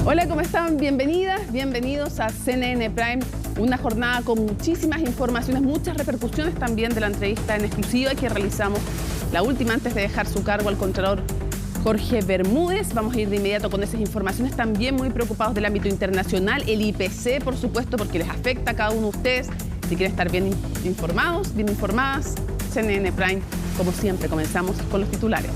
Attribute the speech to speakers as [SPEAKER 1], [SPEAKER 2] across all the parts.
[SPEAKER 1] Hola, ¿cómo están? Bienvenidas, bienvenidos a CNN Prime. Una jornada con muchísimas informaciones, muchas repercusiones también de la entrevista en exclusiva que realizamos, la última antes de dejar su cargo al Contralor Jorge Bermúdez. Vamos a ir de inmediato con esas informaciones, también muy preocupados del ámbito internacional, el IPC, por supuesto, porque les afecta a cada uno de ustedes. Si quieren estar bien informados, bien informadas, CNN Prime, como siempre, comenzamos con los titulares.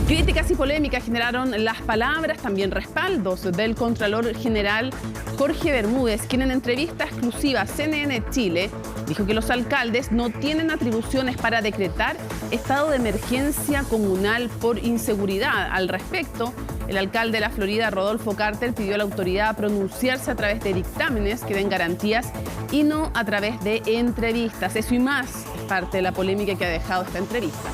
[SPEAKER 1] Críticas y polémicas generaron las palabras, también respaldos del Contralor General Jorge Bermúdez, quien en entrevista exclusiva a CNN Chile dijo que los alcaldes no tienen atribuciones para decretar estado de emergencia comunal por inseguridad. Al respecto, el alcalde de la Florida, Rodolfo Carter, pidió a la autoridad pronunciarse a través de dictámenes que den garantías y no a través de entrevistas. Eso y más es parte de la polémica que ha dejado esta entrevista.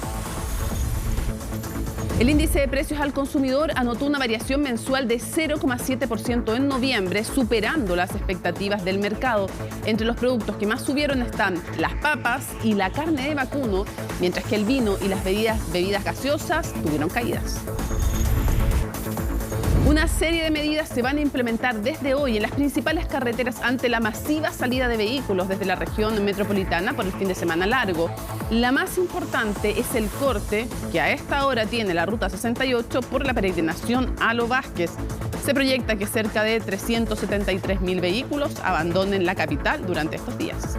[SPEAKER 1] El índice de precios al consumidor anotó una variación mensual de 0,7% en noviembre, superando las expectativas del mercado. Entre los productos que más subieron están las papas y la carne de vacuno, mientras que el vino y las bebidas gaseosas tuvieron caídas. Una serie de medidas se van a implementar desde hoy en las principales carreteras ante la masiva salida de vehículos desde la región metropolitana por el fin de semana largo. La más importante es el corte que a esta hora tiene la Ruta 68 por la peregrinación a Lo Vázquez. Se proyecta que cerca de 373.000 vehículos abandonen la capital durante estos días.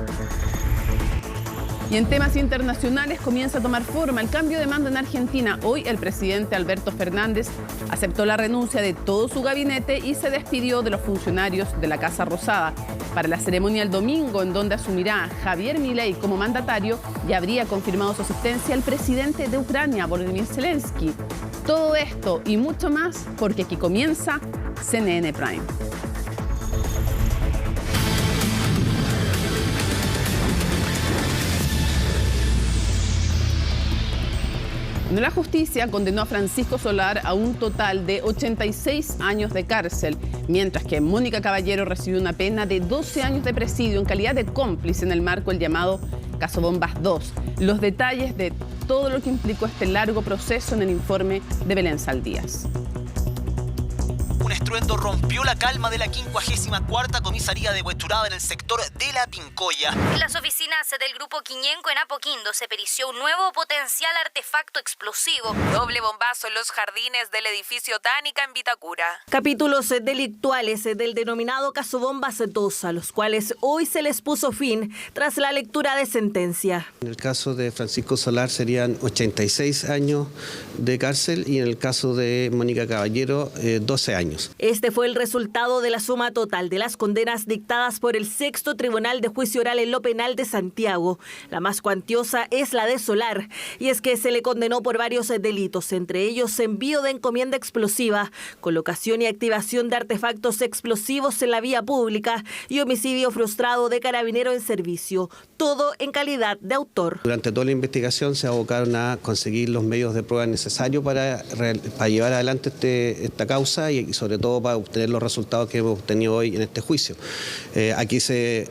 [SPEAKER 1] Y en temas internacionales comienza a tomar forma el cambio de mando en Argentina. Hoy el presidente Alberto Fernández aceptó la renuncia de todo su gabinete y se despidió de los funcionarios de la Casa Rosada. Para la ceremonia el domingo, en donde asumirá Javier Milei como mandatario, ya habría confirmado su asistencia el presidente de Ucrania, Volodymyr Zelensky. Todo esto y mucho más porque aquí comienza CNN Prime. La justicia condenó a Francisco Solar a un total de 86 años de cárcel, mientras que Mónica Caballero recibió una pena de 12 años de presidio en calidad de cómplice en el marco del llamado Caso Bombas 2. Los detalles de todo lo que implicó este largo proceso en el informe de Belén Saldías.
[SPEAKER 2] Un estruendo rompió la calma de la 54ª comisaría de Huechuraba en el sector de La Pincoya.
[SPEAKER 3] En las oficinas del Grupo Quiñenco en Apoquindo se perició un nuevo potencial artefacto explosivo.
[SPEAKER 4] Doble bombazo en los jardines del edificio Tánica en Vitacura.
[SPEAKER 5] Capítulos delictuales del denominado Caso Bombas 2, a los cuales hoy se les puso fin tras la lectura de sentencia.
[SPEAKER 6] En el caso de Francisco Solar serían 86 años de cárcel y en el caso de Mónica Caballero 12 años.
[SPEAKER 5] Este fue el resultado de la suma total de las condenas dictadas por el Sexto Tribunal de Juicio Oral en lo Penal de Santiago. La más cuantiosa es la de Solar, y es que se le condenó por varios delitos, entre ellos envío de encomienda explosiva, colocación y activación de artefactos explosivos en la vía pública y homicidio frustrado de carabinero en servicio, todo en calidad de autor.
[SPEAKER 6] Durante toda la investigación se abocaron a conseguir los medios de prueba necesarios para llevar adelante esta causa y sobre todo para obtener los resultados que hemos obtenido hoy en este juicio. Aquí se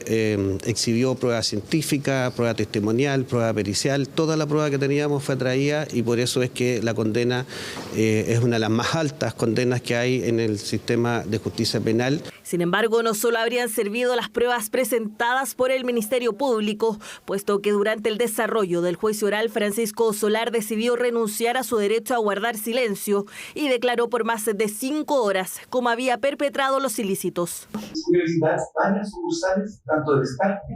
[SPEAKER 6] exhibió prueba científica, prueba testimonial, prueba pericial. Toda la prueba que teníamos fue traída y por eso es que la condena es una de las más altas condenas que hay en el sistema de justicia penal.
[SPEAKER 5] Sin embargo, no solo habrían servido las pruebas presentadas por el Ministerio Público, puesto que durante el desarrollo del juicio oral, Francisco Solar decidió renunciar a su derecho a guardar silencio y declaró por más de 5 horas cómo había perpetrado los ilícitos.
[SPEAKER 7] Voy a visitar varias sucursales, tanto de Descarte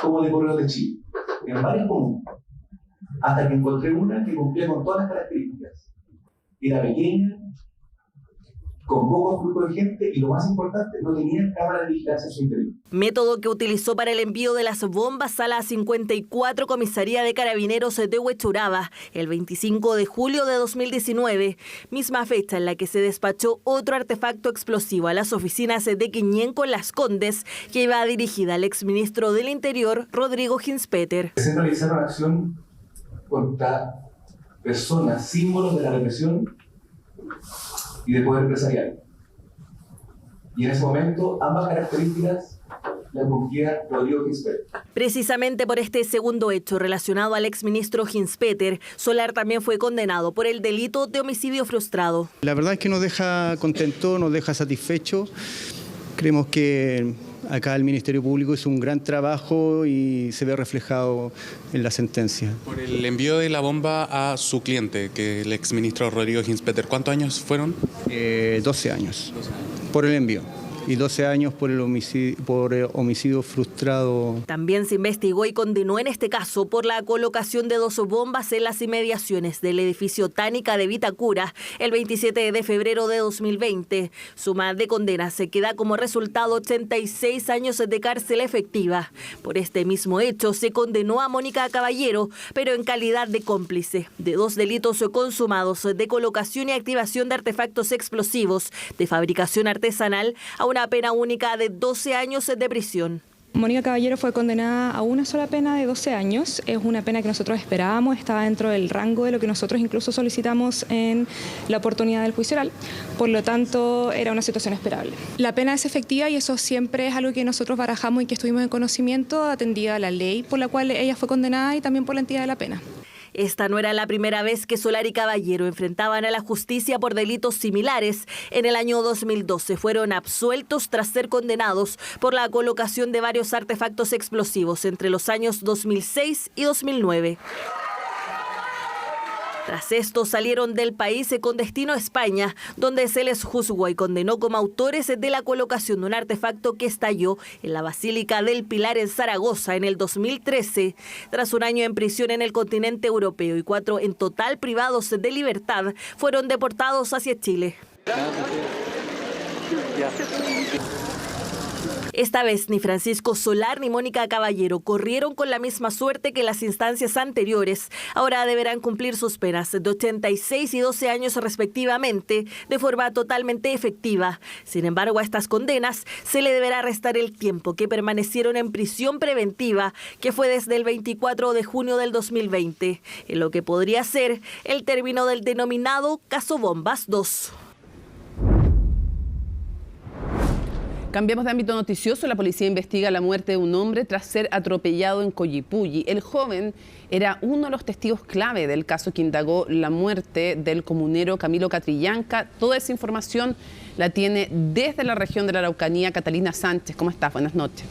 [SPEAKER 7] como de Correo de Chile, en varias comunas, hasta que encontré una que cumplía con todas las características. Era pequeña, con poco flujo de gente y lo más importante, no tenía cámara de vigilancia en su interior.
[SPEAKER 5] Método que utilizó para el envío de las bombas a la 54 Comisaría de Carabineros de Huechuraba el 25 de julio de 2019, misma fecha en la que se despachó otro artefacto explosivo a las oficinas de Quiñenco en Las Condes, que iba dirigida al exministro del Interior, Rodrigo Ginspeter.
[SPEAKER 7] Se realizar una acción contra personas, símbolos de la represión y de poder empresarial. Y en ese momento ambas características la compañía Rodrigo Ginspeter.
[SPEAKER 5] Precisamente por este segundo hecho relacionado al exministro Ginspeter, Solar también fue condenado por el delito de homicidio frustrado.
[SPEAKER 8] La verdad es que nos deja contento, nos deja satisfecho. Creemos que acá el Ministerio Público hizo un gran trabajo y se ve reflejado en la sentencia.
[SPEAKER 9] Por el envío de la bomba a su cliente, que el exministro Rodrigo Ginspeter, ¿cuántos años fueron?
[SPEAKER 8] 12 años por el envío. Y 12 años por homicidio frustrado.
[SPEAKER 5] También se investigó y condenó en este caso por la colocación de 2 bombas en las inmediaciones del edificio Tánica de Vitacura el 27 de febrero de 2020. Suma de condenas se queda como resultado 86 años de cárcel efectiva. Por este mismo hecho se condenó a Mónica Caballero, pero en calidad de cómplice de 2 delitos consumados de colocación y activación de artefactos explosivos de fabricación artesanal a una pena única de 12 años de prisión.
[SPEAKER 10] Mónica Caballero fue condenada a una sola pena de 12 años. Es una pena que nosotros esperábamos, estaba dentro del rango de lo que nosotros incluso solicitamos en la oportunidad del juicio oral. Por lo tanto, era una situación esperable. La pena es efectiva y eso siempre es algo que nosotros barajamos y que estuvimos en conocimiento, atendida a la ley por la cual ella fue condenada y también por la entidad de la pena.
[SPEAKER 5] Esta no era la primera vez que Solar y Caballero enfrentaban a la justicia por delitos similares. En el año 2012 fueron absueltos tras ser condenados por la colocación de varios artefactos explosivos entre los años 2006 y 2009. Tras esto salieron del país con destino a España, donde se les juzgó y condenó como autores de la colocación de un artefacto que estalló en la Basílica del Pilar en Zaragoza en el 2013. Tras un año en prisión en el continente europeo y 4 en total privados de libertad, fueron deportados hacia Chile. Esta vez ni Francisco Solar ni Mónica Caballero corrieron con la misma suerte que las instancias anteriores. Ahora deberán cumplir sus penas de 86 y 12 años respectivamente de forma totalmente efectiva. Sin embargo, a estas condenas se le deberá restar el tiempo que permanecieron en prisión preventiva, que fue desde el 24 de junio del 2020, en lo que podría ser el término del denominado Caso Bombas 2.
[SPEAKER 1] Cambiamos de ámbito noticioso. La policía investiga la muerte de un hombre tras ser atropellado en Collipulli. El joven era uno de los testigos clave del caso que indagó la muerte del comunero Camilo Catrillanca. Toda esa información la tiene desde la región de la Araucanía Catalina Sánchez. ¿Cómo estás? Buenas noches.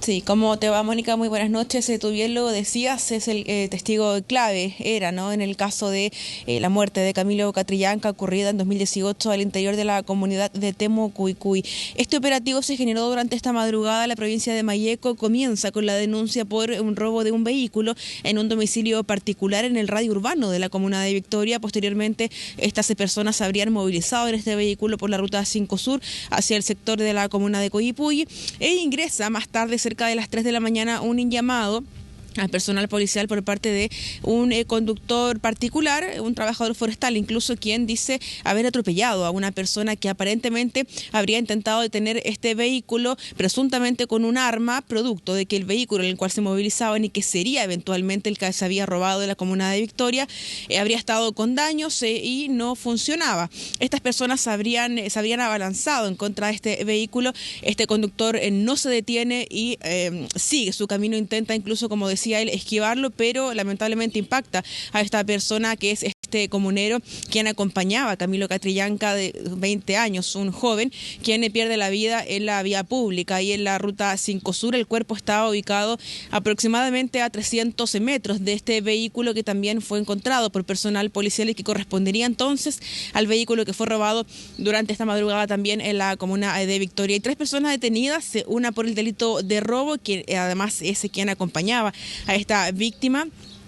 [SPEAKER 11] Sí, ¿cómo te va, Mónica? Muy buenas noches. Tú bien lo decías, es el testigo clave, ¿no? En el caso de la muerte de Camilo Catrillanca ocurrida en 2018 al interior de la comunidad de Temucuicui. Este operativo se generó durante esta madrugada en la provincia de Malleco. Comienza con la denuncia por un robo de un vehículo en un domicilio particular en el radio urbano de la comuna de Victoria. Posteriormente, estas personas se habrían movilizado en este vehículo por la ruta 5 Sur hacia el sector de la comuna de Collipulli e ingresa más tarde cerca de las 3 de la mañana un llamado al personal policial por parte de un conductor particular, un trabajador forestal, incluso quien dice haber atropellado a una persona que aparentemente habría intentado detener este vehículo, presuntamente con un arma, producto de que el vehículo en el cual se movilizaban y que sería eventualmente el que se había robado de la comuna de Victoria, habría estado con daños y no funcionaba. Estas personas se habrían abalanzado en contra de este vehículo. Este conductor no se detiene y sigue su camino, intenta incluso, como decía él, esquivarlo, pero lamentablemente impacta a esta persona que es este comunero quien acompañaba a Camilo Catrillanca de 20 años, un joven quien pierde la vida en la vía pública y en la ruta 5 Sur. El cuerpo estaba ubicado aproximadamente a 300 metros de este vehículo que también fue encontrado por personal policial y que correspondería entonces al vehículo que fue robado durante esta madrugada también en la comuna de Victoria. Hay 3 personas detenidas, una por el delito de robo, que además es quien acompañaba a esta víctima,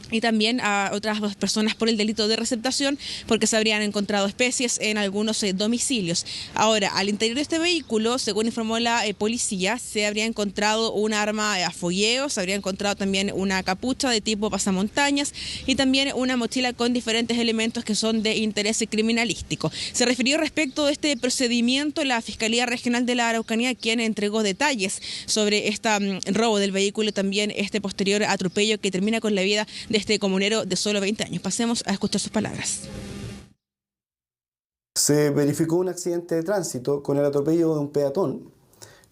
[SPEAKER 11] y también a otras 2 personas por el delito de receptación, porque se habrían encontrado especies en algunos domicilios. Ahora, al interior de este vehículo, según informó la policía, se habría encontrado un arma a fogueo, se habría encontrado también una capucha de tipo pasamontañas y también una mochila con diferentes elementos que son de interés criminalístico. Se refirió respecto de este procedimiento la Fiscalía Regional de la Araucanía, quien entregó detalles sobre este robo del vehículo y también este posterior atropello que termina con la vida de este comunero de solo 20 años. Pasemos a escuchar sus palabras.
[SPEAKER 12] Se verificó un accidente de tránsito con el atropello de un peatón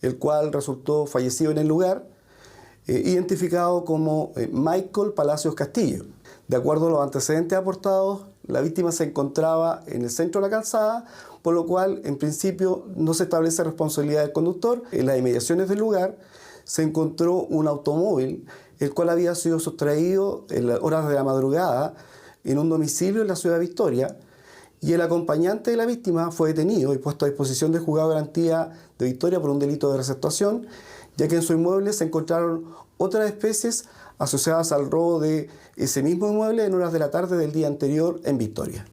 [SPEAKER 12] el cual resultó fallecido en el lugar, identificado como Michael Palacios Castillo. De acuerdo a los antecedentes aportados, la víctima se encontraba en el centro de la calzada, por lo cual, en principio, no se establece responsabilidad del conductor. En las inmediaciones del lugar se encontró un automóvil, el cual había sido sustraído en las horas de la madrugada en un domicilio en la ciudad de Victoria, y el acompañante de la víctima fue detenido y puesto a disposición del juzgado de garantía de Victoria por un delito de receptación, ya que en su inmueble se encontraron otras especies asociadas al robo de ese mismo inmueble en horas de la tarde del día anterior en Victoria.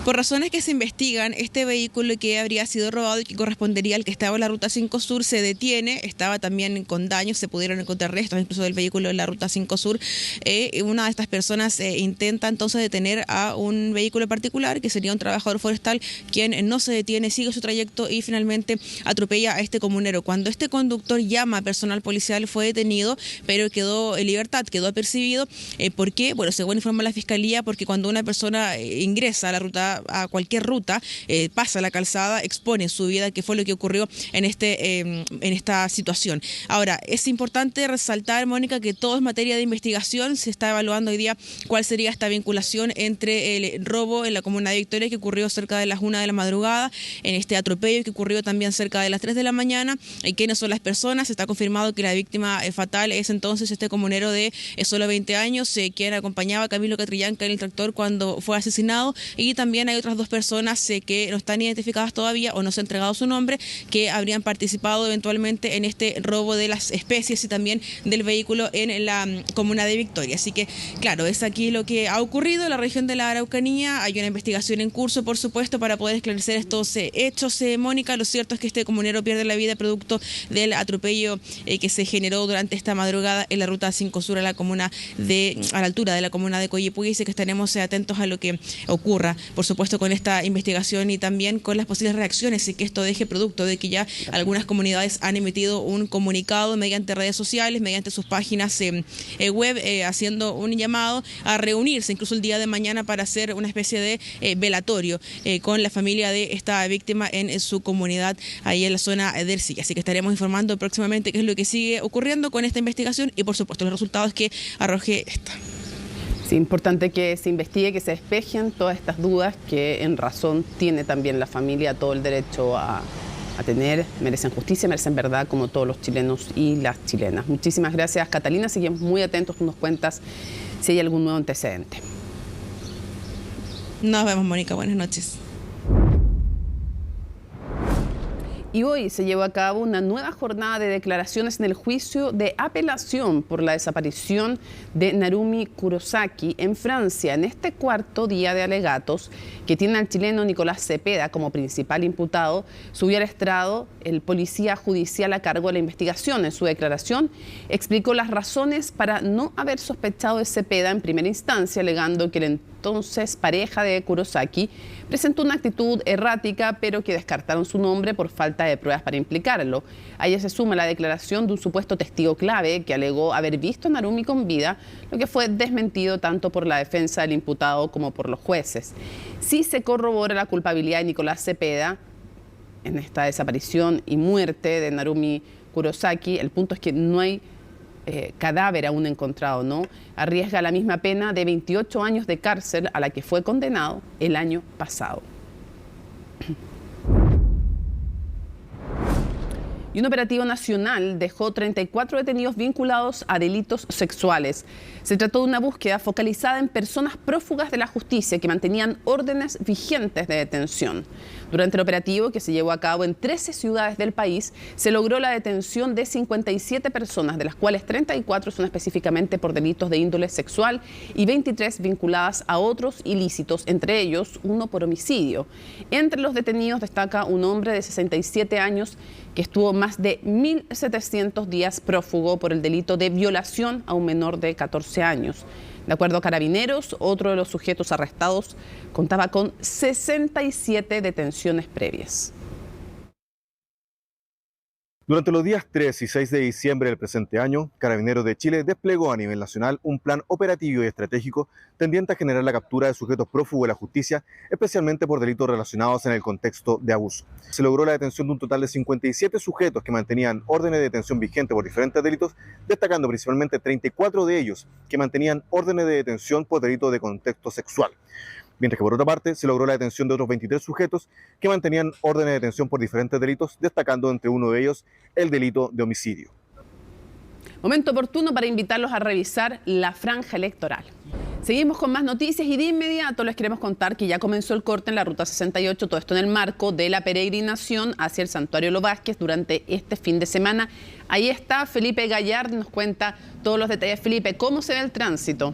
[SPEAKER 11] Por razones que se investigan, este vehículo que habría sido robado y que correspondería al que estaba en la Ruta 5 Sur se detiene, estaba también con daños, se pudieron encontrar restos incluso del vehículo en la Ruta 5 Sur. Una de estas personas intenta entonces detener a un vehículo particular, que sería un trabajador forestal, quien no se detiene, sigue su trayecto y finalmente atropella a este comunero. Cuando este conductor llama a personal policial fue detenido, pero quedó en libertad, quedó apercibido. ¿Por qué? Bueno, según informa la Fiscalía, porque cuando una persona ingresa a cualquier ruta, pasa la calzada, expone su vida, que fue lo que ocurrió en esta situación. Ahora, es importante resaltar, Mónica, que todo es materia de investigación. Se está evaluando hoy día cuál sería esta vinculación entre el robo en la comuna de Victoria, que ocurrió cerca de las 1 de la madrugada, en este atropello que ocurrió también cerca de las 3 de la mañana, y quiénes son las personas. Está confirmado que la víctima fatal es entonces este comunero de solo 20 años, quien acompañaba a Camilo Catrillanca en el tractor cuando fue asesinado, y también hay otras 2 personas que no están identificadas todavía o no se ha entregado su nombre, que habrían participado eventualmente en este robo de las especies y también del vehículo en la comuna de Victoria. Así que, claro, es aquí lo que ha ocurrido en la región de la Araucanía. Hay una investigación en curso, por supuesto, para poder esclarecer estos hechos, Mónica. Lo cierto es que este comunero pierde la vida producto del atropello que se generó durante esta madrugada en la Ruta 5 Sur a la altura de la comuna de Coyipulli. Así que estaremos atentos a lo que ocurra, por supuesto, con esta investigación y también con las posibles reacciones y que esto deje producto de que ya algunas comunidades han emitido un comunicado mediante redes sociales, mediante sus páginas web, haciendo un llamado a reunirse incluso el día de mañana para hacer una especie de velatorio con la familia de esta víctima en su comunidad ahí en la zona de Ercilla. Así que estaremos informando próximamente qué es lo que sigue ocurriendo con esta investigación y por supuesto los resultados que arroje esta.
[SPEAKER 1] Es importante que se investigue, que se despejen todas estas dudas que en razón tiene también la familia, todo el derecho a tener, merecen justicia, merecen verdad como todos los chilenos y las chilenas. Muchísimas gracias, Catalina, seguimos muy atentos, tú nos cuentas si hay algún nuevo antecedente.
[SPEAKER 11] Nos vemos, Mónica, buenas noches.
[SPEAKER 1] Y hoy se llevó a cabo una nueva jornada de declaraciones en el juicio de apelación por la desaparición de Narumi Kurosaki en Francia. En este cuarto día de alegatos que tiene al chileno Nicolás Cepeda como principal imputado, subió al estrado el policía judicial a cargo de la investigación. En su declaración explicó las razones para no haber sospechado de Cepeda en primera instancia, alegando que el entonces pareja de Kurosaki presentó una actitud errática, pero que descartaron su nombre por falta de pruebas para implicarlo. A ella se suma la declaración de un supuesto testigo clave que alegó haber visto a Narumi con vida, lo que fue desmentido tanto por la defensa del imputado como por los jueces. Sí se corrobora la culpabilidad de Nicolás Cepeda en esta desaparición y muerte de Narumi Kurosaki. El punto es que no hay cadáver aún encontrado, ¿no? Arriesga la misma pena de 28 años de cárcel a la que fue condenado el año pasado. Y un operativo nacional dejó 34 detenidos vinculados a delitos sexuales. Se trató de una búsqueda focalizada en personas prófugas de la justicia que mantenían órdenes vigentes de detención. Durante el operativo, que se llevó a cabo en 13 ciudades del país, se logró la detención de 57 personas, de las cuales 34 son específicamente por delitos de índole sexual y 23 vinculadas a otros ilícitos, entre ellos uno por homicidio. Entre los detenidos destaca un hombre de 67 años que estuvo más de 1.700 días prófugo por el delito de violación a un menor de 14 años. De acuerdo a Carabineros, otro de los sujetos arrestados contaba con 67 detenciones previas.
[SPEAKER 13] Durante los días 3 y 6 de diciembre del presente año, Carabineros de Chile desplegó a nivel nacional un plan operativo y estratégico tendiente a generar la captura de sujetos prófugos de la justicia, especialmente por delitos relacionados en el contexto de abuso. Se logró la detención de un total de 57 sujetos que mantenían órdenes de detención vigentes por diferentes delitos, destacando principalmente 34 de ellos que mantenían órdenes de detención por delitos de contexto sexual. Mientras que por otra parte se logró la detención de otros 23 sujetos que mantenían órdenes de detención por diferentes delitos, destacando entre uno de ellos el delito de homicidio.
[SPEAKER 1] Momento oportuno para invitarlos a revisar la franja electoral. Seguimos con más noticias y de inmediato les queremos contar que ya comenzó el corte en la Ruta 68, todo esto en el marco de la peregrinación hacia el Santuario Los Vázquez durante este fin de semana. Ahí está Felipe Gallard, nos cuenta todos los detalles. Felipe, ¿cómo se ve el tránsito?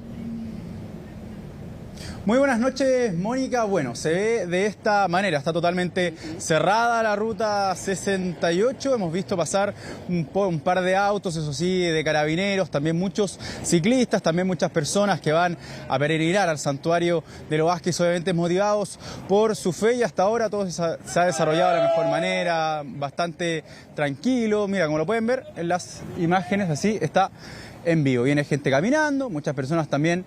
[SPEAKER 14] Muy buenas noches, Mónica. Bueno, se ve de esta manera, está totalmente cerrada la Ruta 68. Hemos visto pasar un par de autos, eso sí, de carabineros, también muchos ciclistas, también muchas personas que van a peregrinar al Santuario de Los Vázquez, obviamente motivados por su fe, y hasta ahora todo se ha desarrollado de la mejor manera, bastante tranquilo. Mira, como lo pueden ver en las imágenes, así está en vivo. Viene gente caminando, muchas personas también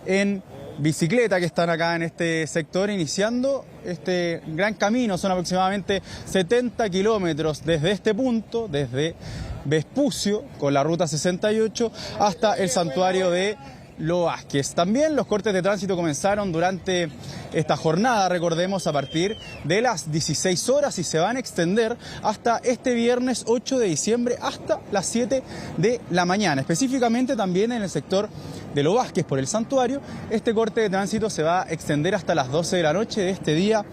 [SPEAKER 14] en bicicleta que están acá en este sector iniciando este gran camino. Son aproximadamente 70 kilómetros desde este punto, desde Vespucio con la Ruta 68 hasta el Santuario de Los Vázquez. También los cortes de tránsito comenzaron durante esta jornada, recordemos, a partir de las 16 horas y se van a extender hasta este viernes 8 de diciembre hasta las 7 de la mañana. Específicamente también en el sector de Los Vázquez por el santuario, este corte de tránsito se va a extender hasta las 12 de la noche de este día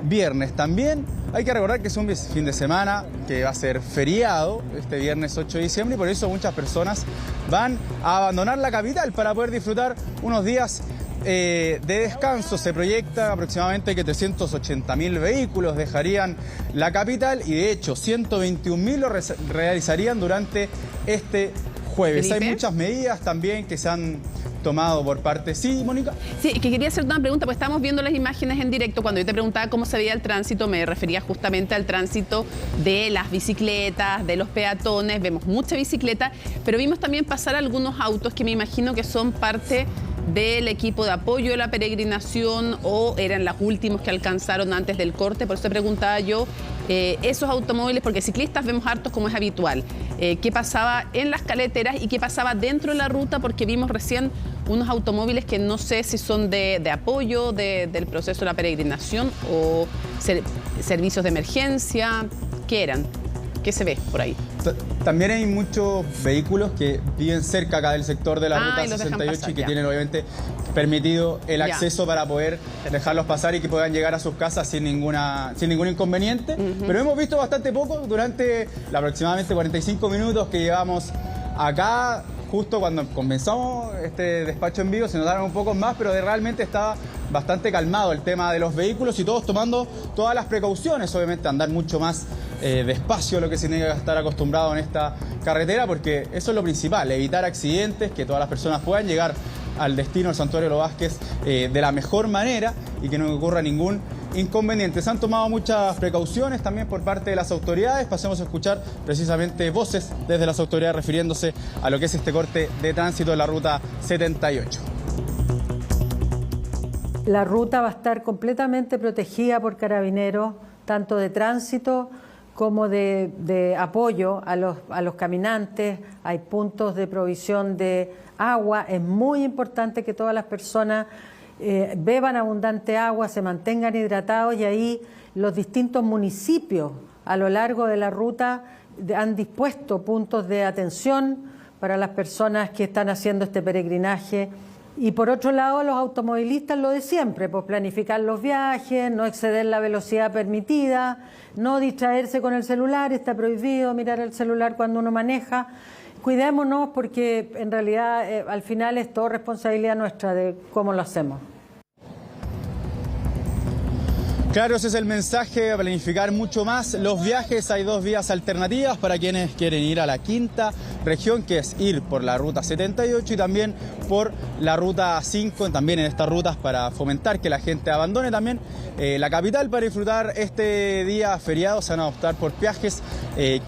[SPEAKER 14] viernes. También hay que recordar que es un fin de semana que va a ser feriado este viernes 8 de diciembre y por eso muchas personas van a abandonar la capital para poder disfrutar unos días de descanso. Se proyecta aproximadamente que 380.000 vehículos dejarían la capital y de hecho 121.000 lo realizarían durante este jueves. ¿Felipe? Hay muchas medidas también que se han tomado por parte. Sí, Mónica. Sí,
[SPEAKER 1] que quería hacerte una pregunta, pues estamos viendo las imágenes en directo. Cuando yo te preguntaba cómo se veía el tránsito, me refería justamente al tránsito de las bicicletas, de los peatones. Vemos mucha bicicleta, pero vimos también pasar algunos autos que me imagino que son parte del equipo de apoyo de la peregrinación o eran los últimos que alcanzaron antes del corte. Por eso te preguntaba yo, esos automóviles, porque ciclistas vemos hartos como es habitual, qué pasaba en las carreteras y qué pasaba dentro de la ruta, porque vimos recién unos automóviles que no sé si son de apoyo del proceso de la peregrinación o servicios de emergencia. ¿Qué eran? ¿Qué se ve por ahí?
[SPEAKER 14] También hay muchos vehículos que viven cerca acá del sector de la Ruta 68 pasar, y que tienen obviamente permitido el acceso para poder dejarlos pasar y que puedan llegar a sus casas sin ningún inconveniente. Pero hemos visto bastante poco durante aproximadamente 45 minutos que llevamos acá. Justo cuando comenzamos este despacho en vivo se notaron un poco más, pero realmente estaba bastante calmado el tema de los vehículos y todos tomando todas las precauciones, obviamente andar mucho más despacio de lo que se tiene que estar acostumbrado en esta carretera, porque eso es lo principal, evitar accidentes, que todas las personas puedan llegar al destino del Santuario de Los Vázquez de la mejor manera y que no ocurra ningún inconveniente. Se han tomado muchas precauciones también por parte de las autoridades. Pasemos a escuchar precisamente voces desde las autoridades refiriéndose a lo que es este corte de tránsito de la Ruta 78.
[SPEAKER 15] La ruta va a estar completamente protegida por carabineros, tanto de tránsito como de apoyo a los caminantes. Hay puntos de provisión de agua. Es muy importante que todas las personas beban abundante agua, se mantengan hidratados, y ahí los distintos municipios a lo largo de la ruta han dispuesto puntos de atención para las personas que están haciendo este peregrinaje. Y por otro lado, los automovilistas lo de siempre, pues planificar los viajes, no exceder la velocidad permitida, no distraerse con el celular, está prohibido mirar el celular cuando uno maneja. Cuidémonos porque en realidad al final es todo responsabilidad nuestra de cómo lo hacemos.
[SPEAKER 14] Claro, ese es el mensaje, a planificar mucho más los viajes. Hay 2 vías alternativas para quienes quieren ir a la quinta región, que es ir por la ruta 78 y también por la ruta 5, también en estas rutas para fomentar que la gente abandone también la capital para disfrutar este día feriado. Se van a optar por viajes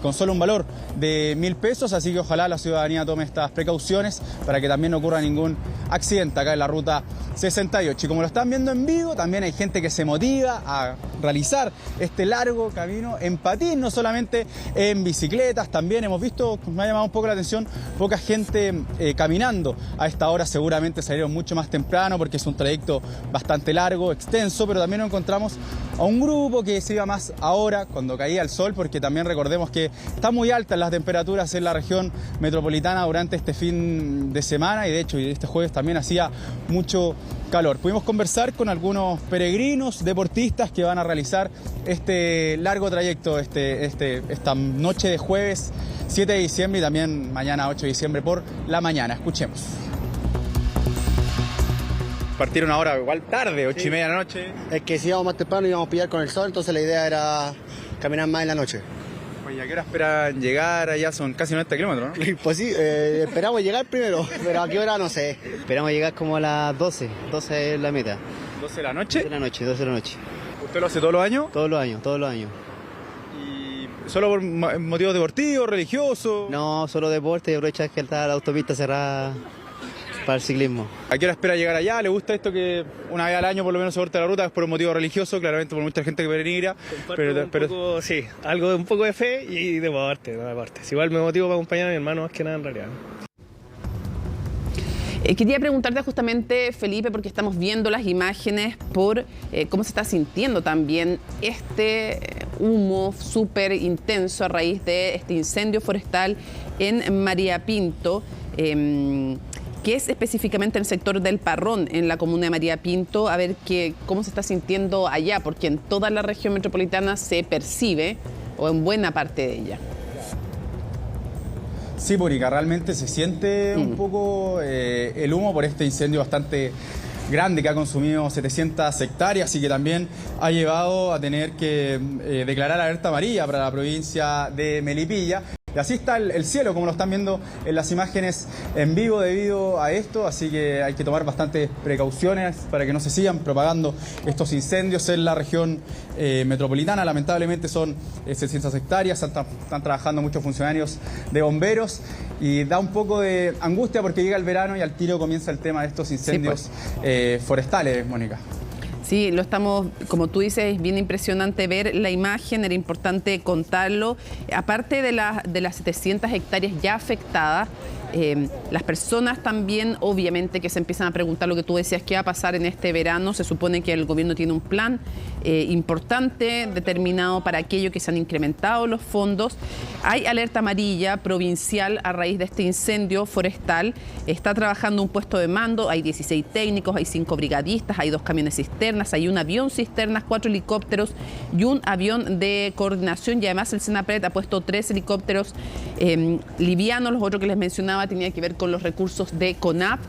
[SPEAKER 14] con solo un valor de 1.000 pesos, así que ojalá la ciudadanía tome estas precauciones para que también no ocurra ningún accidente acá en la ruta 68. Y como lo están viendo en vivo, también hay gente que se motiva a realizar este largo camino en patín, no solamente en bicicletas. También hemos visto, me ha llamado un poco la atención, poca gente caminando. A esta hora seguramente salieron mucho más temprano porque es un trayecto bastante largo, extenso, pero también nos encontramos a un grupo que se iba más ahora, cuando caía el sol, porque también recordemos que están muy altas las temperaturas en la región metropolitana durante este fin de semana, y de hecho este jueves también hacía mucho calor. Pudimos conversar con algunos peregrinos, deportistas que van a realizar este largo trayecto esta noche de jueves 7 de diciembre y también mañana 8 de diciembre por la mañana. Escuchemos. Partieron ahora igual tarde, 8:30 de la noche.
[SPEAKER 16] Es que si íbamos más temprano íbamos a pillar con el sol, entonces la idea era caminar más en la noche.
[SPEAKER 14] Oye, ¿a qué hora esperan llegar? Allá son casi 90 kilómetros, ¿no?
[SPEAKER 16] Pues sí, esperamos llegar primero, pero ¿a qué hora? No sé. Esperamos llegar como a las 12 es la meta.
[SPEAKER 14] ¿12 de la noche?
[SPEAKER 16] 12 de la noche.
[SPEAKER 14] ¿Usted lo hace todos los años?
[SPEAKER 16] Todos los años.
[SPEAKER 14] ¿Y solo por motivos deportivos, religiosos?
[SPEAKER 16] No, solo deporte, y aprovecha que está la autopista cerrada para el ciclismo.
[SPEAKER 14] ¿A qué hora espera llegar allá? ¿Le gusta esto que una vez al año por lo menos se corte la ruta? Es por un motivo religioso, claramente por mucha gente que peregrina.
[SPEAKER 17] Pero sí, algo un poco de fe y de deporte. Si igual me motivo para acompañar a mi hermano más que nada en realidad.
[SPEAKER 1] Quería preguntarte justamente, Felipe, porque estamos viendo las imágenes por cómo se está sintiendo también este humo súper intenso a raíz de este incendio forestal en María Pinto, que es específicamente el sector del Parrón, en la comuna de María Pinto, a ver cómo se está sintiendo allá, porque en toda la región metropolitana se percibe, o en buena parte de ella.
[SPEAKER 14] Sí, Mónica, realmente se siente un poco el humo por este incendio bastante grande que ha consumido 700 hectáreas y que también ha llevado a tener que declarar alerta amarilla para la provincia de Melipilla. Y así está el cielo, como lo están viendo en las imágenes en vivo debido a esto, así que hay que tomar bastantes precauciones para que no se sigan propagando estos incendios en la región metropolitana. Lamentablemente son 600 hectáreas, están trabajando muchos funcionarios de bomberos y da un poco de angustia porque llega el verano y al tiro comienza el tema de estos incendios forestales, Mónica.
[SPEAKER 1] Sí, lo estamos, como tú dices, es bien impresionante ver la imagen, era importante contarlo. Aparte de las 700 hectáreas ya afectadas, las personas también, obviamente, que se empiezan a preguntar lo que tú decías, ¿qué va a pasar en este verano? Se supone que el gobierno tiene un plan importante, determinado para aquello que se han incrementado los fondos. Hay alerta amarilla provincial a raíz de este incendio forestal. Está trabajando un puesto de mando, hay 16 técnicos, hay 5 brigadistas, hay 2 camiones cisternas, hay un avión cisternas, 4 helicópteros y un avión de coordinación. Y además el Senapred ha puesto 3 helicópteros livianos. Los otros que les mencionaba tenía que ver con los recursos de CONAP.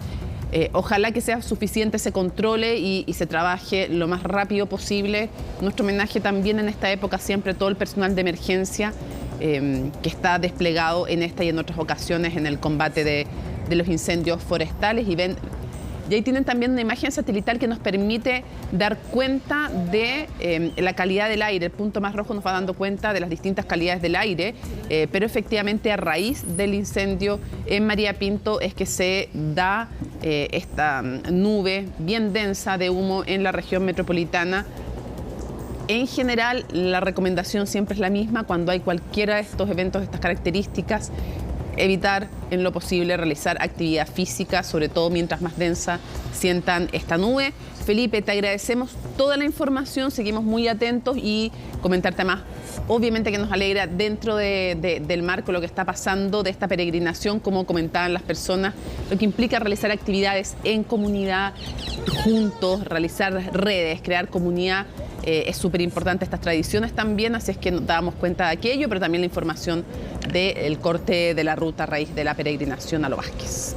[SPEAKER 1] Ojalá que sea suficiente, se controle y se trabaje lo más rápido posible. Nuestro homenaje también en esta época siempre a todo el personal de emergencia que está desplegado en esta y en otras ocasiones en el combate de los incendios forestales. Y ahí tienen también una imagen satelital que nos permite dar cuenta de la calidad del aire. El punto más rojo nos va dando cuenta de las distintas calidades del aire, pero efectivamente a raíz del incendio en María Pinto es que se da esta nube bien densa de humo en la región metropolitana. En general, la recomendación siempre es la misma cuando hay cualquiera de estos eventos de estas características: evitar en lo posible realizar actividad física, sobre todo mientras más densa sientan esta nube. Felipe, te agradecemos toda la información, seguimos muy atentos y comentarte más. Obviamente que nos alegra dentro del marco lo que está pasando de esta peregrinación, como comentaban las personas, lo que implica realizar actividades en comunidad, juntos, realizar redes, crear comunidad. Es súper importante estas tradiciones también, así es que nos dábamos cuenta de aquello, pero también la información del corte de la ruta a raíz de la peregrinación a Lo Vázquez.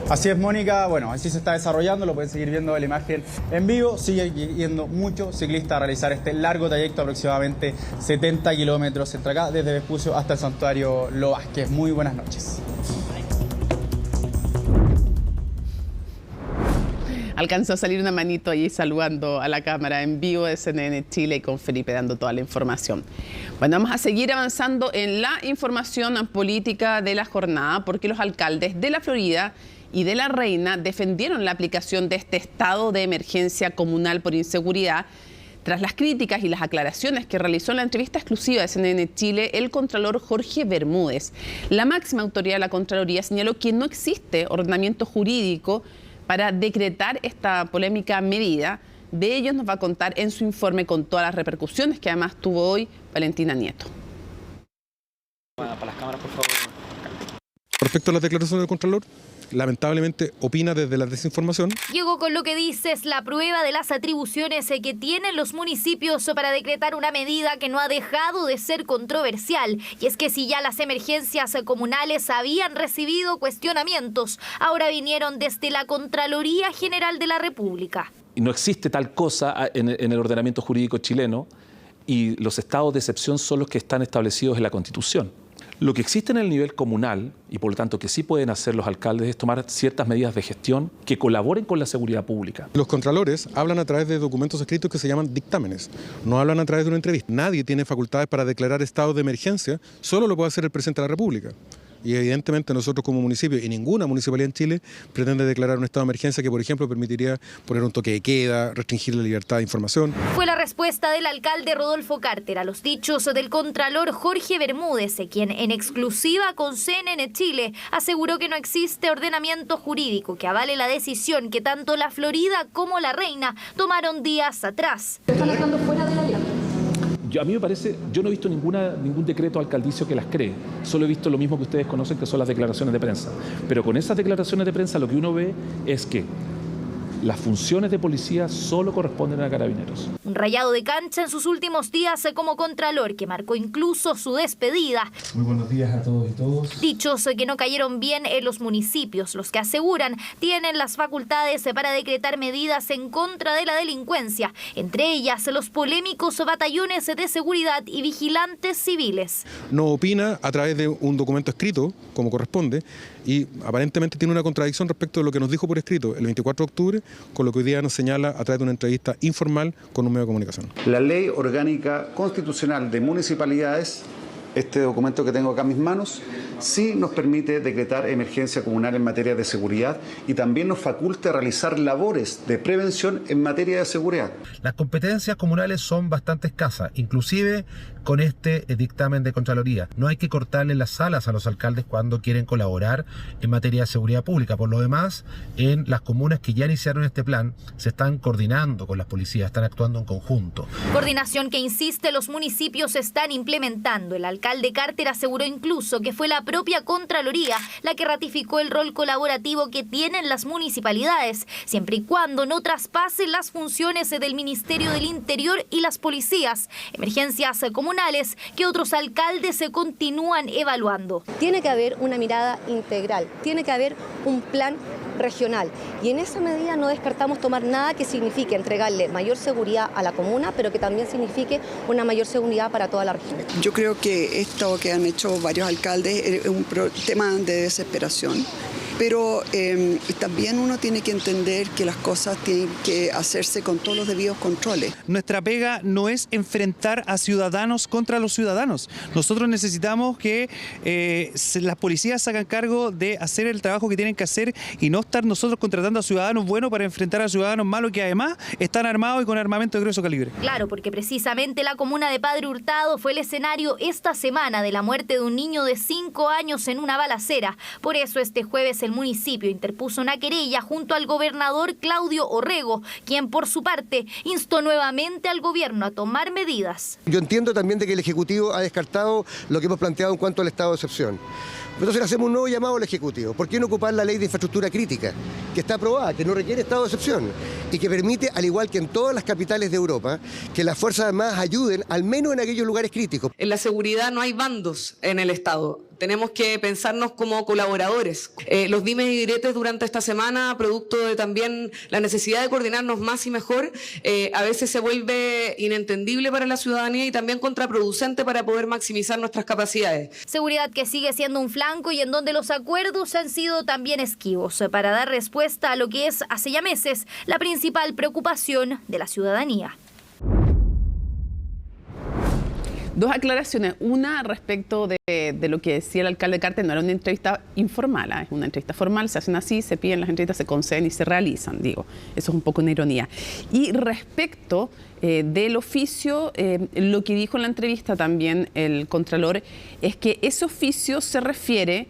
[SPEAKER 14] Así es, Mónica. Bueno, así se está desarrollando, lo pueden seguir viendo en la imagen en vivo. Sigue yendo muchos ciclistas a realizar este largo trayecto, aproximadamente 70 kilómetros entre acá, desde Vespucio hasta el Santuario Lo Vázquez. Muy buenas noches.
[SPEAKER 1] Alcanzó a salir una manito ahí saludando a la cámara en vivo de CNN Chile y con Felipe dando toda la información. Bueno, vamos a seguir avanzando en la información política de la jornada porque los alcaldes de la Florida y de La Reina defendieron la aplicación de este estado de emergencia comunal por inseguridad tras las críticas y las aclaraciones que realizó en la entrevista exclusiva de CNN Chile el contralor Jorge Bermúdez. La máxima autoridad de la Contraloría señaló que no existe ordenamiento jurídico para decretar esta polémica medida. De ellos nos va a contar en su informe con todas las repercusiones que además tuvo hoy Valentina Nieto.
[SPEAKER 18] Para las cámaras, por favor.
[SPEAKER 19] Respecto a las declaraciones del Contralor, lamentablemente opina desde la desinformación.
[SPEAKER 3] Llegó con lo que dice es la prueba de las atribuciones que tienen los municipios para decretar una medida que no ha dejado de ser controversial. Y es que si ya las emergencias comunales habían recibido cuestionamientos, ahora vinieron desde la Contraloría General de la República.
[SPEAKER 18] No existe tal cosa en el ordenamiento jurídico chileno y los estados de excepción son los que están establecidos en la Constitución. Lo que existe en el nivel comunal, y por lo tanto que sí pueden hacer los alcaldes, es tomar ciertas medidas de gestión que colaboren con la seguridad pública.
[SPEAKER 19] Los contralores hablan a través de documentos escritos que se llaman dictámenes, no hablan a través de una entrevista. Nadie tiene facultades para declarar estado de emergencia, solo lo puede hacer el presidente de la República. Y evidentemente nosotros como municipio, y ninguna municipalidad en Chile, pretende declarar un estado de emergencia que, por ejemplo, permitiría poner un toque de queda, restringir la libertad de información.
[SPEAKER 3] Fue la respuesta del alcalde Rodolfo Carter a los dichos del contralor Jorge Bermúdez, quien en exclusiva con CNN Chile aseguró que no existe ordenamiento jurídico que avale la decisión que tanto la Florida como la Reina tomaron días atrás.
[SPEAKER 20] ¿Están estando fuera de la ley?
[SPEAKER 18] A mí me parece, yo no he visto ningún decreto alcaldicio que las cree, solo he visto lo mismo que ustedes conocen, que son las declaraciones de prensa. Pero con esas declaraciones de prensa lo que uno ve es que las funciones de policía solo corresponden a Carabineros.
[SPEAKER 3] Un rayado de cancha en sus últimos días como contralor que marcó incluso su despedida.
[SPEAKER 21] Muy buenos días a todos y todos.
[SPEAKER 3] Dichos que no cayeron bien en los municipios, los que aseguran tienen las facultades para decretar medidas en contra de la delincuencia, entre ellas los polémicos batallones de seguridad y vigilantes civiles.
[SPEAKER 19] No opina a través de un documento escrito, como corresponde, y aparentemente tiene una contradicción respecto de lo que nos dijo por escrito el 24 de octubre, con lo que hoy día nos señala a través de una entrevista informal con un medio de comunicación.
[SPEAKER 22] La Ley Orgánica Constitucional de Municipalidades, este documento que tengo acá en mis manos, sí nos permite decretar emergencia comunal en materia de seguridad y también nos faculta realizar labores de prevención en materia de seguridad.
[SPEAKER 23] Las competencias comunales son bastante escasas, inclusive con este dictamen de Contraloría. No hay que cortarle las alas a los alcaldes cuando quieren colaborar en materia de seguridad pública. Por lo demás, en las comunas que ya iniciaron este plan, se están coordinando con las policías, están actuando en conjunto.
[SPEAKER 3] Coordinación que, insiste, los municipios están implementando. El alcalde Carter aseguró incluso que fue la propia Contraloría la que ratificó el rol colaborativo que tienen las municipalidades, siempre y cuando no traspasen las funciones del Ministerio del Interior y las policías. Emergencias comunales que otros alcaldes se continúan evaluando.
[SPEAKER 20] Tiene que haber una mirada integral, tiene que haber un plan regional y en esa medida no descartamos tomar nada que signifique entregarle mayor seguridad a la comuna, pero que también signifique una mayor seguridad para toda la región.
[SPEAKER 24] Yo creo que esto que han hecho varios alcaldes es un tema de desesperación. Pero también uno tiene que entender que las cosas tienen que hacerse con todos los debidos controles.
[SPEAKER 25] Nuestra pega no es enfrentar a ciudadanos contra los ciudadanos. Nosotros necesitamos que las policías se hagan cargo de hacer el trabajo que tienen que hacer y no estar nosotros contratando a ciudadanos buenos para enfrentar a ciudadanos malos que además están armados y con armamento de grueso calibre.
[SPEAKER 3] Claro, porque precisamente la comuna de Padre Hurtado fue el escenario esta semana de la muerte de un niño de 5 años en una balacera. Por eso este jueves el municipio interpuso una querella junto al gobernador Claudio Orrego, quien por su parte instó nuevamente al gobierno a tomar medidas.
[SPEAKER 26] Yo entiendo también de que el Ejecutivo ha descartado lo que hemos planteado en cuanto al estado de excepción. Entonces le hacemos un nuevo llamado al Ejecutivo. ¿Por qué no ocupar la ley de infraestructura crítica, que está aprobada, que no requiere estado de excepción y que permite, al igual que en todas las capitales de Europa, que las Fuerzas Armadas ayuden al menos en aquellos lugares críticos?
[SPEAKER 27] En la seguridad no hay bandos en el Estado.
[SPEAKER 2] Tenemos que pensarnos como colaboradores. Los dimes y diretes durante esta semana, producto de también la necesidad de coordinarnos más y mejor, a veces se vuelve inentendible para la ciudadanía y también contraproducente para poder maximizar nuestras capacidades.
[SPEAKER 3] Seguridad que sigue siendo un flanco y en donde los acuerdos han sido también esquivos para dar respuesta a lo que es hace ya meses la principal preocupación de la ciudadanía.
[SPEAKER 1] Dos aclaraciones. Una respecto de lo que decía el alcalde Carter, no era una entrevista informal, es una entrevista formal, se hacen así, se piden las entrevistas, se conceden y se realizan, digo. Eso es un poco una ironía. Y respecto del oficio, lo que dijo en la entrevista también el Contralor es que ese oficio se refiere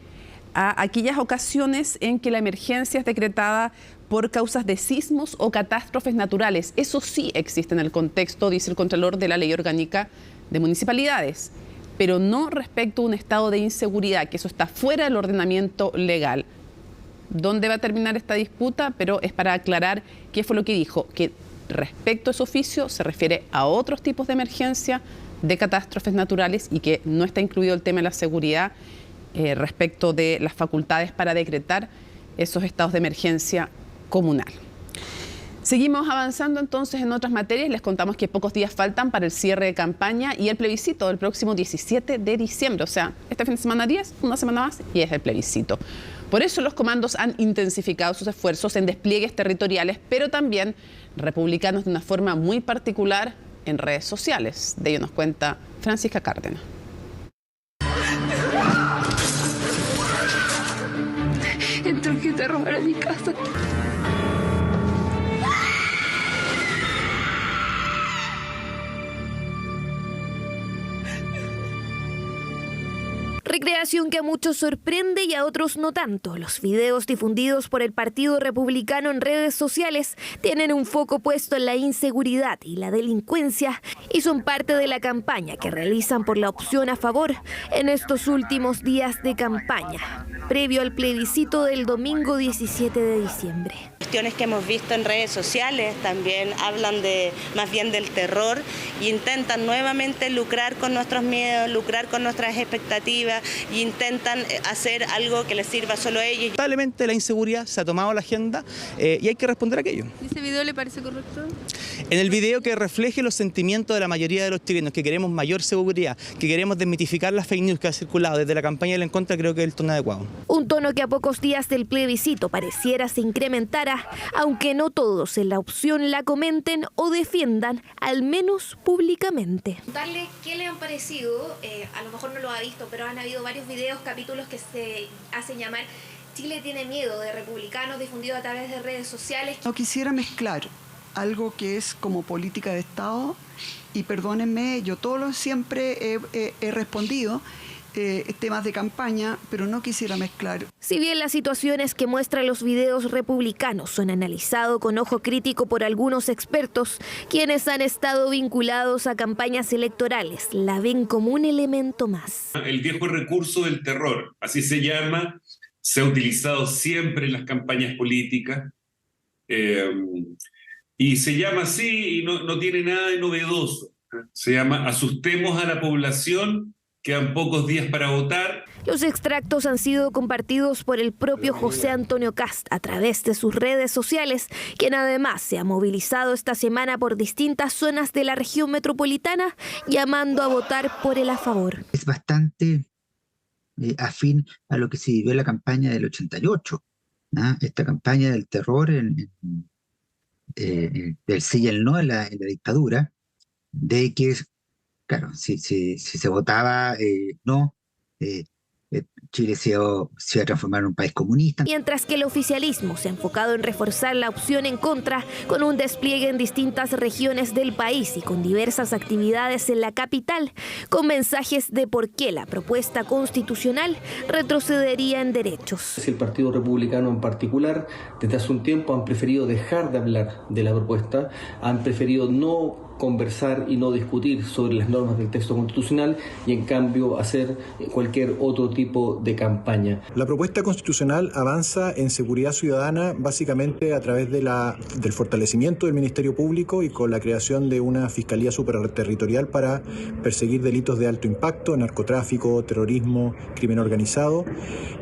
[SPEAKER 1] a aquellas ocasiones en que la emergencia es decretada por causas de sismos o catástrofes naturales. Eso sí existe en el contexto, dice el Contralor, de la Ley Orgánica de Municipalidades, pero no respecto a un estado de inseguridad, que eso está fuera del ordenamiento legal. ¿Dónde va a terminar esta disputa? Pero es para aclarar qué fue lo que dijo, que respecto a ese oficio se refiere a otros tipos de emergencia, de catástrofes naturales, y que no está incluido el tema de la seguridad respecto de las facultades para decretar esos estados de emergencia comunal. Seguimos avanzando entonces en otras materias. Les contamos que pocos días faltan para el cierre de campaña y el plebiscito del próximo 17 de diciembre. O sea, este fin de semana 10, una semana más y es el plebiscito. Por eso los comandos han intensificado sus esfuerzos en despliegues territoriales, pero también republicanos de una forma muy particular en redes sociales. De ello nos cuenta Francisca Cárdenas.
[SPEAKER 4] Entró gente a robar a mi casa.
[SPEAKER 3] Recreación que a muchos sorprende y a otros no tanto. Los videos difundidos por el Partido Republicano en redes sociales tienen un foco puesto en la inseguridad y la delincuencia y son parte de la campaña que realizan por la opción a favor en estos últimos días de campaña, previo al plebiscito del domingo 17 de diciembre.
[SPEAKER 6] Cuestiones que hemos visto en redes sociales también hablan más bien del terror e intentan nuevamente lucrar con nuestros miedos, lucrar con nuestras expectativas e intentan hacer algo que les sirva solo a ellos.
[SPEAKER 25] Lamentablemente la inseguridad se ha tomado la agenda y hay que responder a aquello.
[SPEAKER 4] ¿Ese video le parece correcto?
[SPEAKER 25] En el video que refleje los sentimientos de la mayoría de los chilenos, que queremos mayor seguridad, que queremos desmitificar las fake news que ha circulado desde la campaña del en contra, creo que es el tono adecuado.
[SPEAKER 3] Un tono que a pocos días del plebiscito pareciera se incrementara, aunque no todos en la opción la comenten o defiendan, al menos públicamente.
[SPEAKER 7] Darle qué le han parecido, a lo mejor no lo ha visto, pero han habido varios videos, capítulos que se hacen llamar Chile tiene miedo, de republicanos difundidos a través de redes sociales.
[SPEAKER 24] No quisiera mezclar algo que es como política de Estado y perdónenme, yo siempre he respondido temas de campaña, pero no quisiera mezclar.
[SPEAKER 3] Si bien las situaciones que muestran los videos republicanos son analizados con ojo crítico por algunos expertos, quienes han estado vinculados a campañas electorales la ven como un elemento más.
[SPEAKER 8] El viejo recurso del terror, así se llama, se ha utilizado siempre en las campañas políticas y se llama así y no tiene nada de novedoso. Se llama asustemos a la población. Quedan pocos días para votar.
[SPEAKER 3] Los extractos han sido compartidos por el propio José Antonio Kast a través de sus redes sociales, quien además se ha movilizado esta semana por distintas zonas de la región metropolitana, llamando a votar por el a favor.
[SPEAKER 9] Es bastante afín a lo que se vivió en la campaña del 88, ¿no? Esta campaña del terror, del sí y el no en la dictadura, de que claro, si se votaba no, Chile se iba a transformar en un país comunista.
[SPEAKER 3] Mientras que el oficialismo se ha enfocado en reforzar la opción en contra, con un despliegue en distintas regiones del país y con diversas actividades en la capital, con mensajes de por qué la propuesta constitucional retrocedería en derechos.
[SPEAKER 27] El Partido Republicano en particular, desde hace un tiempo han preferido dejar de hablar de la propuesta, han preferido no conversar y no discutir sobre las normas del texto constitucional y en cambio hacer cualquier otro tipo periodo de campaña.
[SPEAKER 5] La propuesta constitucional avanza en seguridad ciudadana básicamente a través del fortalecimiento del Ministerio Público y con la creación de una Fiscalía Superterritorial para perseguir delitos de alto impacto, narcotráfico, terrorismo, crimen organizado,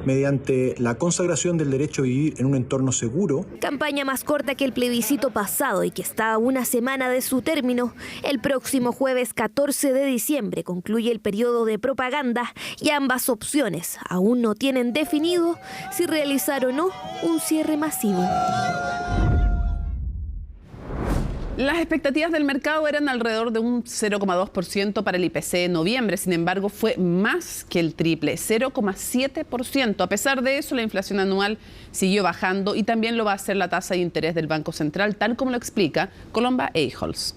[SPEAKER 5] mediante la consagración del derecho a vivir en un entorno seguro.
[SPEAKER 10] Campaña más corta que el plebiscito pasado y que está a una semana de su término. El próximo jueves 14 de diciembre concluye el periodo de propaganda y ambas opciones aún no tienen definido si realizar o no un cierre masivo.
[SPEAKER 1] Las expectativas del mercado eran alrededor de un 0,2% para el IPC de noviembre, sin embargo fue más que el triple, 0,7%. A pesar de eso, la inflación anual siguió bajando y también lo va a hacer la tasa de interés del Banco Central, tal como lo explica Colomba Eichholz.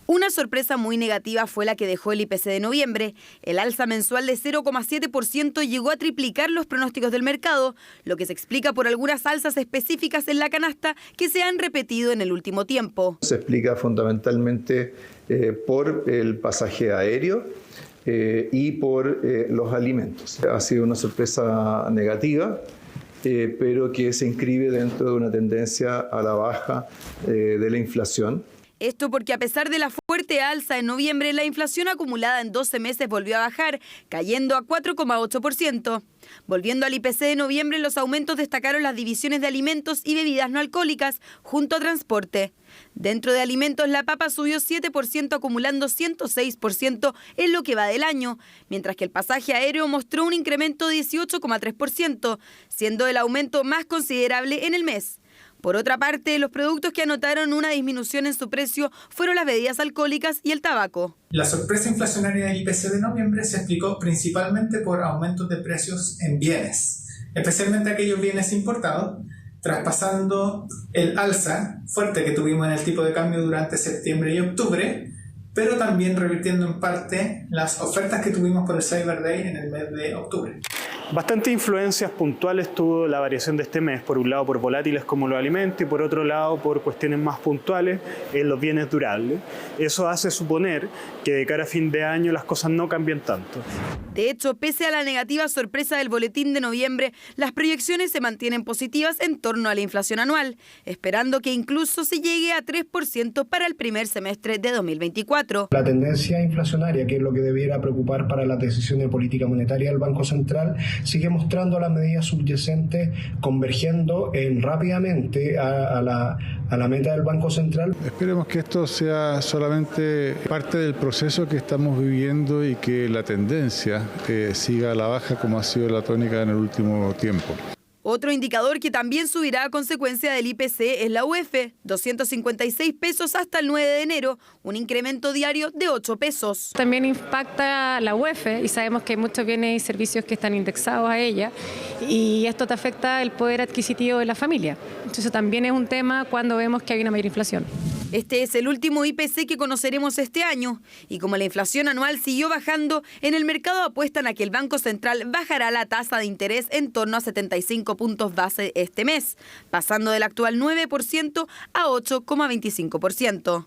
[SPEAKER 11] Una sorpresa muy negativa fue la que dejó el IPC de noviembre. El alza mensual de 0,7% llegó a triplicar los pronósticos del mercado, lo que se explica por algunas alzas específicas en la canasta que se han repetido en el último tiempo.
[SPEAKER 12] Se explica fundamentalmente por el pasaje aéreo y por los alimentos. Ha sido una sorpresa negativa, pero que se inscribe dentro de una tendencia a la baja de la inflación.
[SPEAKER 11] Esto porque a pesar de la fuerte alza en noviembre, la inflación acumulada en 12 meses volvió a bajar, cayendo a 4,8%. Volviendo al IPC de noviembre, los aumentos destacaron las divisiones de alimentos y bebidas no alcohólicas, junto a transporte. Dentro de alimentos, la papa subió 7%, acumulando 106% en lo que va del año, mientras que el pasaje aéreo mostró un incremento de 18,3%, siendo el aumento más considerable en el mes. Por otra parte, los productos que anotaron una disminución en su precio fueron las bebidas alcohólicas y el tabaco.
[SPEAKER 13] La sorpresa inflacionaria del IPC de noviembre se explicó principalmente por aumentos de precios en bienes, especialmente aquellos bienes importados, traspasando el alza fuerte que tuvimos en el tipo de cambio durante septiembre y octubre, pero también revirtiendo en parte las ofertas que tuvimos por el Cyber Day en el mes de octubre.
[SPEAKER 15] Bastantes influencias puntuales tuvo la variación de este mes, por un lado por volátiles como los alimentos y por otro lado por cuestiones más puntuales en los bienes durables. Eso hace suponer que de cara a fin de año las cosas no cambian tanto.
[SPEAKER 11] De hecho, pese a la negativa sorpresa del boletín de noviembre, las proyecciones se mantienen positivas en torno a la inflación anual, esperando que incluso se llegue a 3% para el primer semestre de 2024.
[SPEAKER 16] La tendencia inflacionaria, que es lo que debiera preocupar para la decisión de política monetaria del Banco Central, sigue mostrando las medidas subyacentes convergiendo rápidamente a la meta del Banco Central.
[SPEAKER 28] Esperemos que esto sea solamente parte del proceso que estamos viviendo y que la tendencia siga a la baja como ha sido la tónica en el último tiempo.
[SPEAKER 11] Otro indicador que también subirá a consecuencia del IPC es la UF, 256 pesos hasta el 9 de enero, un incremento diario de 8 pesos.
[SPEAKER 29] También impacta la UF y sabemos que hay muchos bienes y servicios que están indexados a ella y esto te afecta el poder adquisitivo de la familia. Entonces eso también es un tema cuando vemos que hay una mayor inflación.
[SPEAKER 11] Este es el último IPC que conoceremos este año y como la inflación anual siguió bajando, en el mercado apuestan a que el Banco Central bajará la tasa de interés en torno a 75 puntos base este mes, pasando del actual 9% a 8,25%.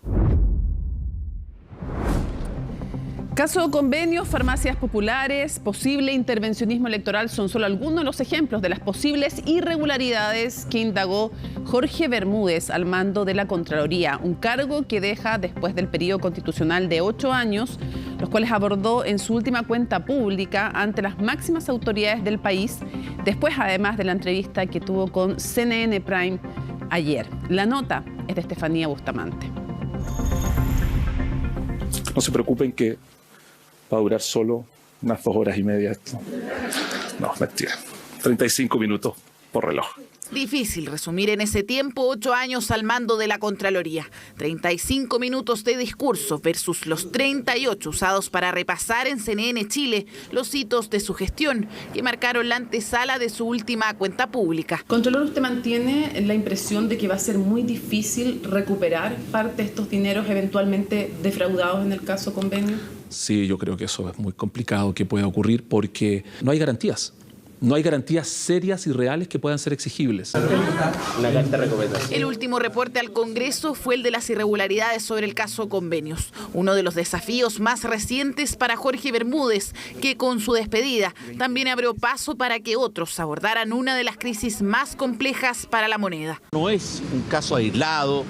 [SPEAKER 1] Caso convenios, farmacias populares, posible intervencionismo electoral son solo algunos de los ejemplos de las posibles irregularidades que indagó Jorge Bermúdez al mando de la Contraloría, un cargo que deja después del periodo constitucional de 8 años, los cuales abordó en su última cuenta pública ante las máximas autoridades del país, después además de la entrevista que tuvo con CNN Prime ayer. La nota es de Estefanía Bustamante.
[SPEAKER 18] No se preocupen que va a durar solo unas 2 horas y media esto. No, mentira. 35 minutos por reloj.
[SPEAKER 30] Difícil resumir en ese tiempo 8 años al mando de la Contraloría. 35 minutos de discurso versus los 38 usados para repasar en CNN Chile los hitos de su gestión que marcaron la antesala de su última cuenta pública.
[SPEAKER 1] Contralor, ¿usted mantiene la impresión de que va a ser muy difícil recuperar parte de estos dineros eventualmente defraudados en el caso convenio?
[SPEAKER 18] Sí, yo creo que eso es muy complicado que pueda ocurrir porque no hay garantías. no hay garantías serias y reales que puedan ser exigibles.
[SPEAKER 30] El último reporte al Congreso fue el de las irregularidades sobre el caso Convenios, uno de los desafíos más recientes para Jorge Bermúdez, que con su despedida también abrió paso para que otros abordaran una de las crisis más complejas para la moneda.
[SPEAKER 2] No es un caso aislado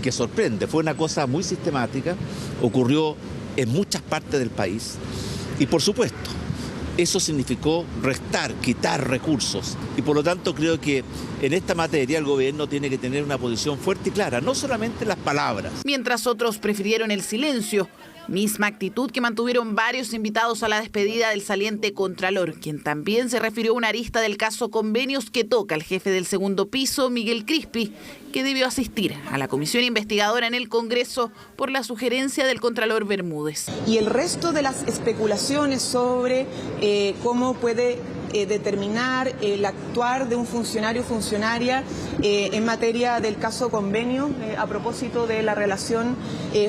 [SPEAKER 2] que sorprende, fue una cosa muy sistemática, ocurrió en muchas partes del país y por supuesto, eso significó restar, quitar recursos y por lo tanto creo que en esta materia el gobierno tiene que tener una posición fuerte y clara, no solamente las palabras.
[SPEAKER 30] Mientras otros prefirieron el silencio, misma actitud que mantuvieron varios invitados a la despedida del saliente Contralor, quien también se refirió a una arista del caso Convenios que toca al jefe del segundo piso, Miguel Crispi, que debió asistir a la comisión investigadora en el Congreso por la sugerencia del Contralor Bermúdez.
[SPEAKER 6] Y el resto de las especulaciones sobre cómo puede determinar el actuar de un funcionario o funcionaria en materia del caso Convenio a propósito de la relación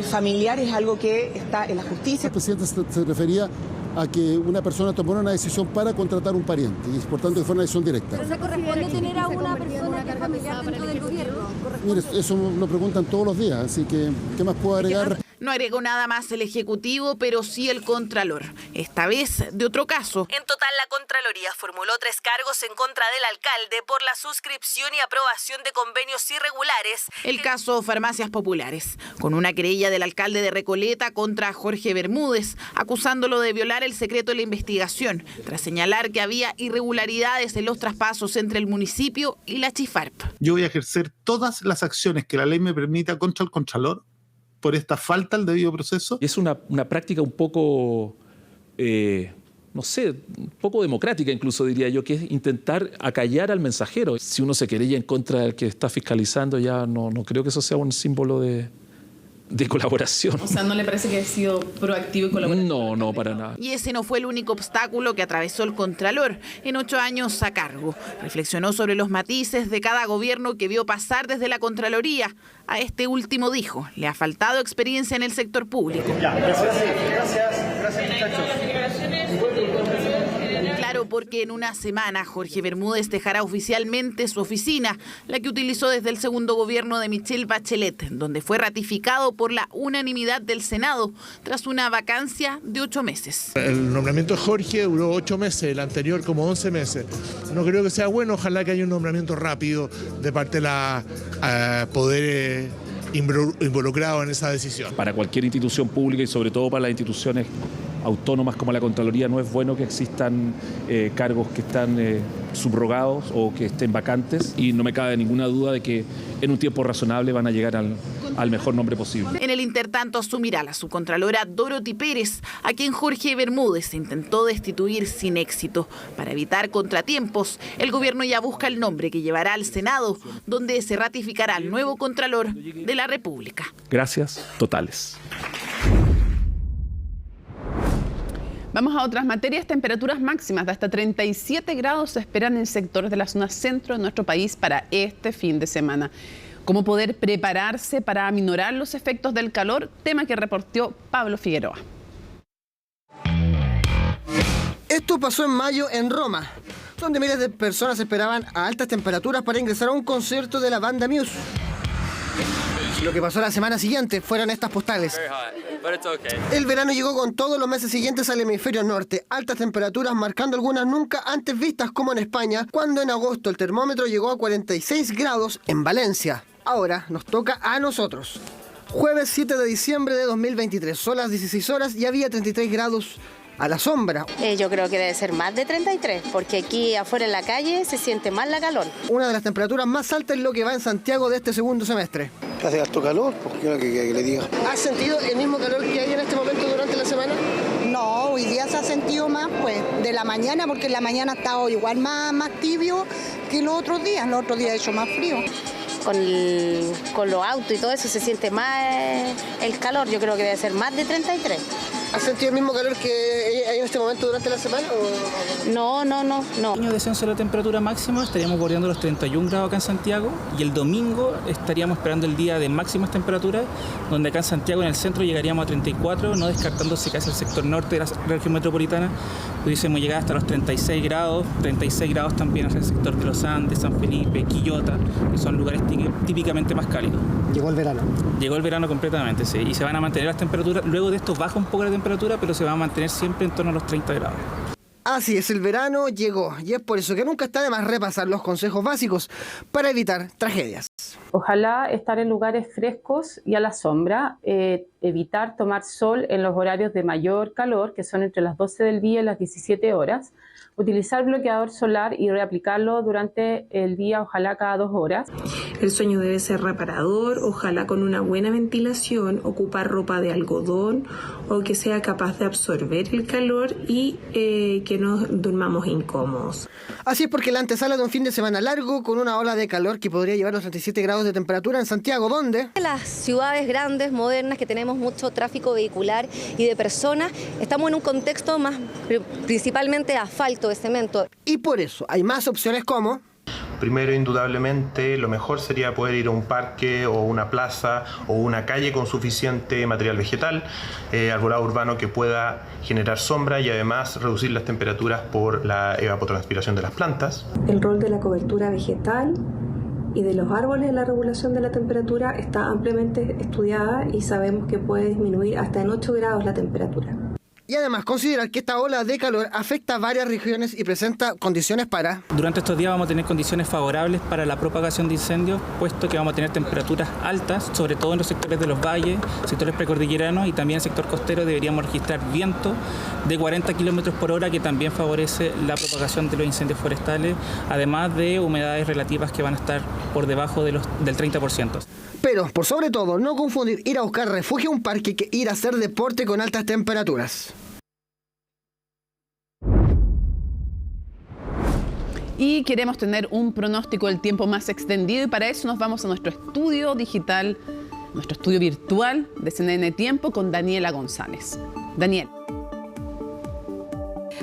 [SPEAKER 6] familiar es algo que está en la justicia.
[SPEAKER 14] El presidente se refería a que una persona tomara una decisión para contratar un pariente y por tanto que fue una decisión directa.
[SPEAKER 17] ¿Pero se corresponde tener a una persona que es familiar dentro del gobierno?
[SPEAKER 14] Mire, eso lo preguntan todos los días, así que ¿qué más puedo agregar?
[SPEAKER 30] No agregó nada más el Ejecutivo, pero sí el Contralor. Esta vez de otro caso.
[SPEAKER 19] En total, la Contraloría formuló 3 cargos en contra del alcalde por la suscripción y aprobación de convenios irregulares.
[SPEAKER 30] El caso Farmacias Populares, con una querella del alcalde de Recoleta contra Jorge Bermúdez, acusándolo de violar el secreto de la investigación, tras señalar que había irregularidades en los traspasos entre el municipio y la Chifarp.
[SPEAKER 20] Yo voy a ejercer todas las acciones que la ley me permita contra el Contralor por esta falta al debido proceso.
[SPEAKER 18] Es una práctica un poco, no sé, un poco democrática incluso diría yo, que es intentar acallar al mensajero. Si uno se querella en contra del que está fiscalizando, ya no creo que eso sea un símbolo de colaboración.
[SPEAKER 1] O sea, ¿no le parece que ha sido proactivo y colaborativo?
[SPEAKER 18] No, para nada.
[SPEAKER 30] Y ese no fue el único obstáculo que atravesó el Contralor en 8 años a cargo. Reflexionó sobre los matices de cada gobierno que vio pasar desde la Contraloría. A este último dijo, le ha faltado experiencia en el sector público. Gracias muchachos. Claro, porque en una semana Jorge Bermúdez dejará oficialmente su oficina, la que utilizó desde el segundo gobierno de Michelle Bachelet, donde fue ratificado por la unanimidad del Senado tras una vacancia de 8 meses.
[SPEAKER 21] El nombramiento de Jorge duró 8 meses, el anterior como 11 meses. No creo que sea bueno, ojalá que haya un nombramiento rápido de parte de la poder involucrado en esa decisión.
[SPEAKER 18] Para cualquier institución pública y sobre todo para las instituciones autónomas como la Contraloría no es bueno que existan cargos que están subrogados o que estén vacantes y no me cabe ninguna duda de que en un tiempo razonable van a llegar al mejor nombre posible.
[SPEAKER 30] En el intertanto asumirá la subcontralora Dorothy Pérez, a quien Jorge Bermúdez intentó destituir sin éxito. Para evitar contratiempos, el gobierno ya busca el nombre que llevará al Senado, donde se ratificará el nuevo Contralor de la República.
[SPEAKER 18] Gracias totales.
[SPEAKER 1] Vamos a otras materias. Temperaturas máximas de hasta 37 grados se esperan en sectores de la zona centro de nuestro país para este fin de semana. ¿Cómo poder prepararse para aminorar los efectos del calor? Tema que reportó Pablo Figueroa.
[SPEAKER 22] Esto pasó en mayo en Roma, donde miles de personas esperaban a altas temperaturas para ingresar a un concierto de la banda Muse. Lo que pasó la semana siguiente fueron estas postales. El verano llegó con todos los meses siguientes al hemisferio norte. Altas temperaturas marcando algunas nunca antes vistas, como en España, cuando en agosto el termómetro llegó a 46 grados en Valencia. Ahora nos toca a nosotros. Jueves 7 de diciembre de 2023, son las 16 horas y había 33 grados a la sombra.
[SPEAKER 23] Yo creo que debe ser más de 33, porque aquí afuera en la calle se siente más la calor.
[SPEAKER 22] Una de las temperaturas más altas es lo que va en Santiago de este segundo semestre.
[SPEAKER 26] Hace harto calor, pues quiero que le diga.
[SPEAKER 22] ¿Has sentido el mismo calor que hay en este momento durante la semana?
[SPEAKER 23] No, hoy día se ha sentido más, pues, de la mañana, porque en la mañana ha estado igual más tibio que los otros días. Los otros días ha hecho más frío. Con los autos y todo eso se siente más el calor, yo creo que debe ser más de 33.
[SPEAKER 22] ¿Has sentido el mismo calor que hay en este momento durante la semana? ¿O?
[SPEAKER 3] No.
[SPEAKER 4] El descenso de la temperatura máxima estaríamos bordeando los 31 grados acá en Santiago y el domingo estaríamos esperando el día de máximas temperaturas, donde acá en Santiago, en el centro, llegaríamos a 34, no descartándose casi el sector norte de la región metropolitana, pudiésemos llegar hasta los 36 grados también hacia el sector de los Andes, San Felipe, Quillota, que son lugares típicamente más cálidos.
[SPEAKER 22] Llegó el verano.
[SPEAKER 4] Llegó el verano completamente, sí, y se van a mantener las temperaturas. Luego de esto baja un poco la temperatura, pero se va a mantener siempre en torno a los 30 grados.
[SPEAKER 22] Así es, el verano llegó y es por eso que nunca está de más repasar los consejos básicos para evitar tragedias.
[SPEAKER 5] Ojalá estar en lugares frescos y a la sombra, evitar tomar sol en los horarios de mayor calor, que son entre las 12 del día y las 17 horas, utilizar bloqueador solar y reaplicarlo durante el día, ojalá cada 2 horas.
[SPEAKER 7] El sueño debe ser reparador, ojalá con una buena ventilación, ocupar ropa de algodón o que sea capaz de absorber el calor y que no durmamos incómodos.
[SPEAKER 22] Así es, porque la antesala de un fin de semana largo con una ola de calor que podría llevar los 37 grados de temperatura en Santiago, ¿dónde?
[SPEAKER 8] Las ciudades grandes, modernas, que tenemos mucho tráfico vehicular y de personas, estamos en un contexto más principalmente de asfalto, de cemento.
[SPEAKER 22] Y por eso hay más opciones como...
[SPEAKER 9] Primero, indudablemente, lo mejor sería poder ir a un parque o una plaza o una calle con suficiente material vegetal, arbolado urbano que pueda generar sombra y además reducir las temperaturas por la evapotranspiración de las plantas.
[SPEAKER 7] El rol de la cobertura vegetal y de los árboles en la regulación de la temperatura está ampliamente estudiada y sabemos que puede disminuir hasta en 8 grados la temperatura.
[SPEAKER 22] Y además considerar que esta ola de calor afecta a varias regiones y presenta condiciones para...
[SPEAKER 4] Durante estos días vamos a tener condiciones favorables para la propagación de incendios, puesto que vamos a tener temperaturas altas, sobre todo en los sectores de los valles, sectores precordilleranos y también en el sector costero deberíamos registrar viento de 40 km por hora, que también favorece la propagación de los incendios forestales, además de humedades relativas que van a estar por debajo del 30%.
[SPEAKER 22] Pero, por sobre todo, no confundir ir a buscar refugio a un parque que ir a hacer deporte con altas temperaturas.
[SPEAKER 1] Y queremos tener un pronóstico del tiempo más extendido y para eso nos vamos a nuestro estudio digital, nuestro estudio virtual de CNN Tiempo con Daniela González. Daniel.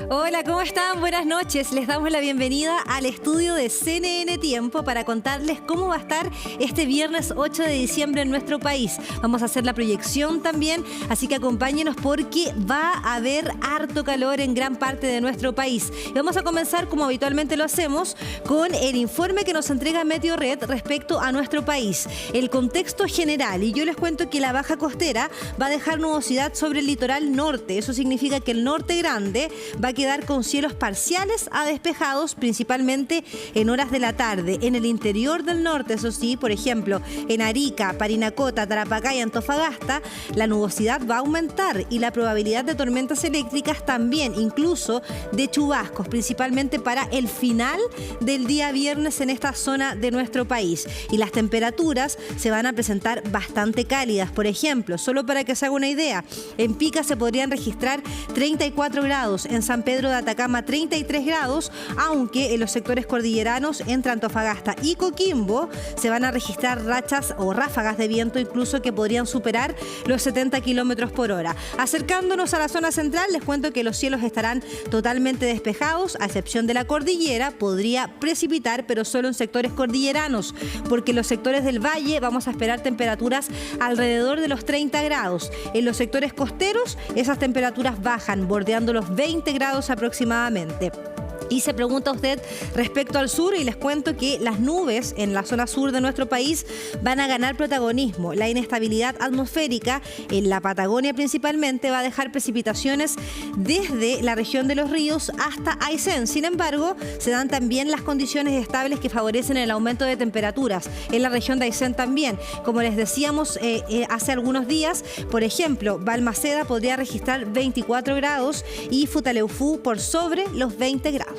[SPEAKER 10] Hola, ¿cómo están? Buenas noches. Les damos la bienvenida al estudio de CNN Tiempo para contarles cómo va a estar este viernes 8 de diciembre en nuestro país. Vamos a hacer la proyección también, así que acompáñenos porque va a haber harto calor en gran parte de nuestro país. Y vamos a comenzar, como habitualmente lo hacemos, con el informe que nos entrega Meteorred respecto a nuestro país. El contexto general, y yo les cuento que la baja costera va a dejar nubosidad sobre el litoral norte. Eso significa que el norte grande va a quedar con cielos parciales a despejados, principalmente en horas de la tarde. En el interior del norte, eso sí, por ejemplo, en Arica, Parinacota, Tarapacá y Antofagasta, la nubosidad va a aumentar y la probabilidad de tormentas eléctricas también, incluso de chubascos, principalmente para el final del día viernes en esta zona de nuestro país. Y las temperaturas se van a presentar bastante cálidas. Por ejemplo, solo para que se haga una idea, en Pica se podrían registrar 34 grados, en San Pedro de Atacama 33 grados, aunque en los sectores cordilleranos entre Antofagasta y Coquimbo se van a registrar rachas o ráfagas de viento incluso que podrían superar los 70 kilómetros por hora. Acercándonos a la zona central, les cuento que los cielos estarán totalmente despejados, a excepción de la cordillera, podría precipitar, pero solo en sectores cordilleranos, porque en los sectores del valle vamos a esperar temperaturas alrededor de los 30 grados. En los sectores costeros, esas temperaturas bajan, bordeando los 20 grados aproximadamente. Y se pregunta usted respecto al sur y les cuento que las nubes en la zona sur de nuestro país van a ganar protagonismo. La inestabilidad atmosférica en la Patagonia principalmente va a dejar precipitaciones desde la región de los ríos hasta Aysén. Sin embargo, se dan también las condiciones estables que favorecen el aumento de temperaturas en la región de Aysén también. Como les decíamos hace algunos días, por ejemplo, Balmaceda podría registrar 24 grados y Futaleufú por sobre los 20 grados.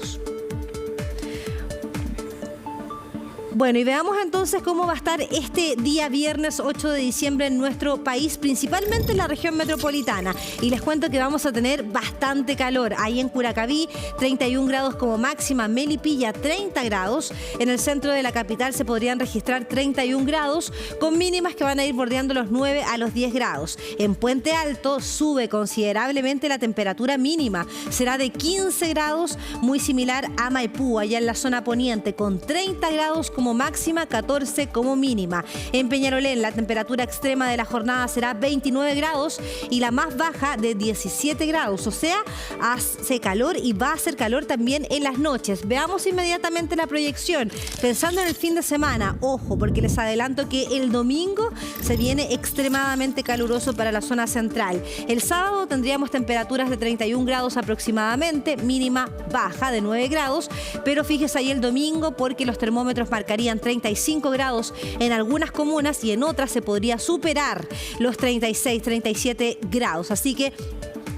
[SPEAKER 10] Bueno, y veamos entonces cómo va a estar este día viernes 8 de diciembre en nuestro país, principalmente en la región metropolitana. Y les cuento que vamos a tener bastante calor. Ahí en Curacaví, 31 grados como máxima, Melipilla 30 grados. En el centro de la capital se podrían registrar 31 grados, con mínimas que van a ir bordeando los 9 a los 10 grados. En Puente Alto sube considerablemente la temperatura mínima. Será de 15 grados, muy similar a Maipú, allá en la zona poniente, con 30 grados como máxima, 14 como mínima. En Peñalolén la temperatura extrema de la jornada será 29 grados y la más baja de 17 grados. O sea, hace calor y va a hacer calor también en las noches. Veamos inmediatamente la proyección. Pensando en el fin de semana, ojo, porque les adelanto que el domingo se viene extremadamente caluroso para la zona central. El sábado tendríamos temperaturas de 31 grados aproximadamente, mínima baja de 9 grados, pero fíjese ahí el domingo porque los termómetros marcarían 35 grados en algunas comunas y en otras se podría superar los 36, 37 grados. Así que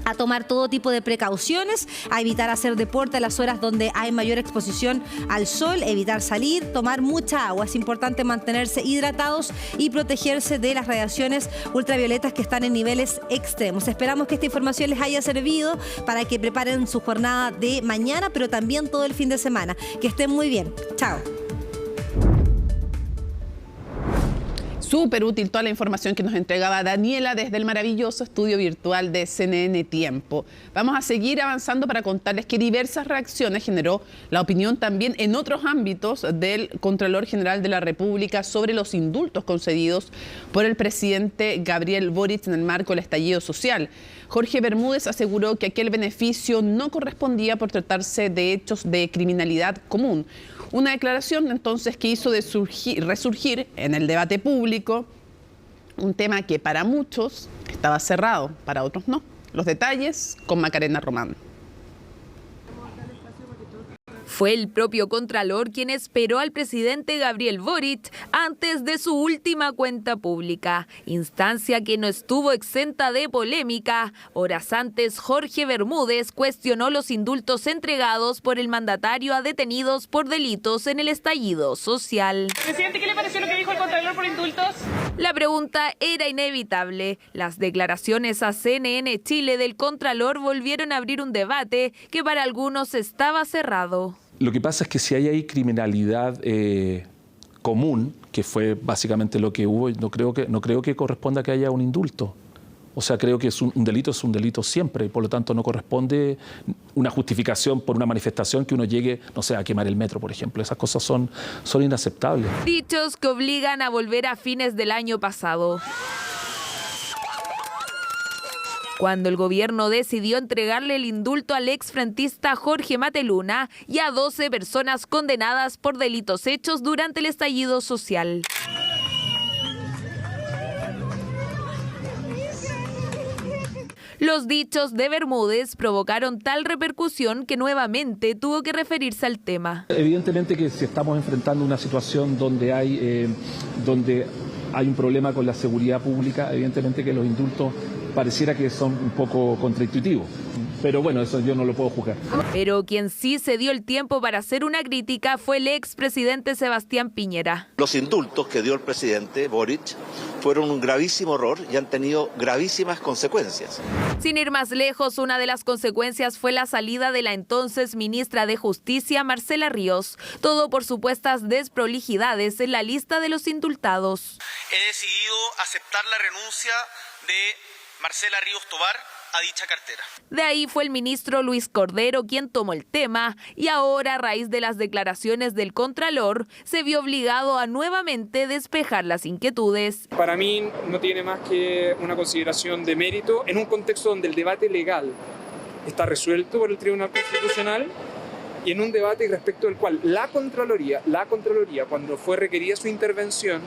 [SPEAKER 10] a tomar todo tipo de precauciones, a evitar hacer deporte a las horas donde hay mayor exposición al sol, evitar salir, tomar mucha agua. Es importante mantenerse hidratados y protegerse de las radiaciones ultravioletas que están en niveles extremos. Esperamos que esta información les haya servido para que preparen su jornada de mañana, pero también todo el fin de semana. Que estén muy bien. Chao.
[SPEAKER 1] Súper útil toda la información que nos entregaba Daniela desde el maravilloso estudio virtual de CNN Tiempo. Vamos a seguir avanzando para contarles que diversas reacciones generó la opinión también en otros ámbitos del Contralor General de la República sobre los indultos concedidos por el presidente Gabriel Boric en el marco del estallido social. Jorge Bermúdez aseguró que aquel beneficio no correspondía por tratarse de hechos de criminalidad común. Una declaración entonces que hizo resurgir en el debate público un tema que para muchos estaba cerrado, para otros no. Los detalles con Macarena Román.
[SPEAKER 3] Fue el propio Contralor quien esperó al presidente Gabriel Boric antes de su última cuenta pública, instancia que no estuvo exenta de polémica. Horas antes, Jorge Bermúdez cuestionó los indultos entregados por el mandatario a detenidos por delitos en el estallido social.
[SPEAKER 12] Presidente, ¿qué le pareció lo que dijo el Contralor por indultos?
[SPEAKER 3] La pregunta era inevitable. Las declaraciones a CNN Chile del Contralor volvieron a abrir un debate que para algunos estaba cerrado.
[SPEAKER 18] Lo que pasa es que si hay ahí criminalidad común, que fue básicamente lo que hubo, no creo que corresponda que haya un indulto. O sea, creo que es un delito siempre, y por lo tanto no corresponde una justificación por una manifestación que uno llegue, no sé, a quemar el metro, por ejemplo. Esas cosas son inaceptables.
[SPEAKER 3] Dichos que obligan a volver a fines del año pasado, cuando el gobierno decidió entregarle el indulto al exfrentista Jorge Mateluna y a 12 personas condenadas por delitos hechos durante el estallido social. Los dichos de Bermúdez provocaron tal repercusión que nuevamente tuvo que referirse al tema.
[SPEAKER 18] Evidentemente que si estamos enfrentando una situación donde hay un problema con la seguridad pública, evidentemente que los indultos pareciera que son un poco contraintuitivos. Pero bueno, eso yo no lo puedo juzgar.
[SPEAKER 3] Pero quien sí se dio el tiempo para hacer una crítica fue el expresidente Sebastián Piñera.
[SPEAKER 2] Los indultos que dio el presidente Boric fueron un gravísimo error y han tenido gravísimas consecuencias.
[SPEAKER 3] Sin ir más lejos, una de las consecuencias fue la salida de la entonces ministra de Justicia, Marcela Ríos. Todo por supuestas desprolijidades en la lista de los indultados.
[SPEAKER 13] He decidido aceptar la renuncia de Marcela Ríos Tobar a dicha cartera.
[SPEAKER 3] De ahí fue el ministro Luis Cordero quien tomó el tema y ahora, a raíz de las declaraciones del Contralor, se vio obligado a nuevamente despejar las inquietudes.
[SPEAKER 15] Para mí no tiene más que una consideración de mérito en un contexto donde el debate legal está resuelto por el Tribunal Constitucional y en un debate respecto del cual la Contraloría, cuando fue requerida su intervención,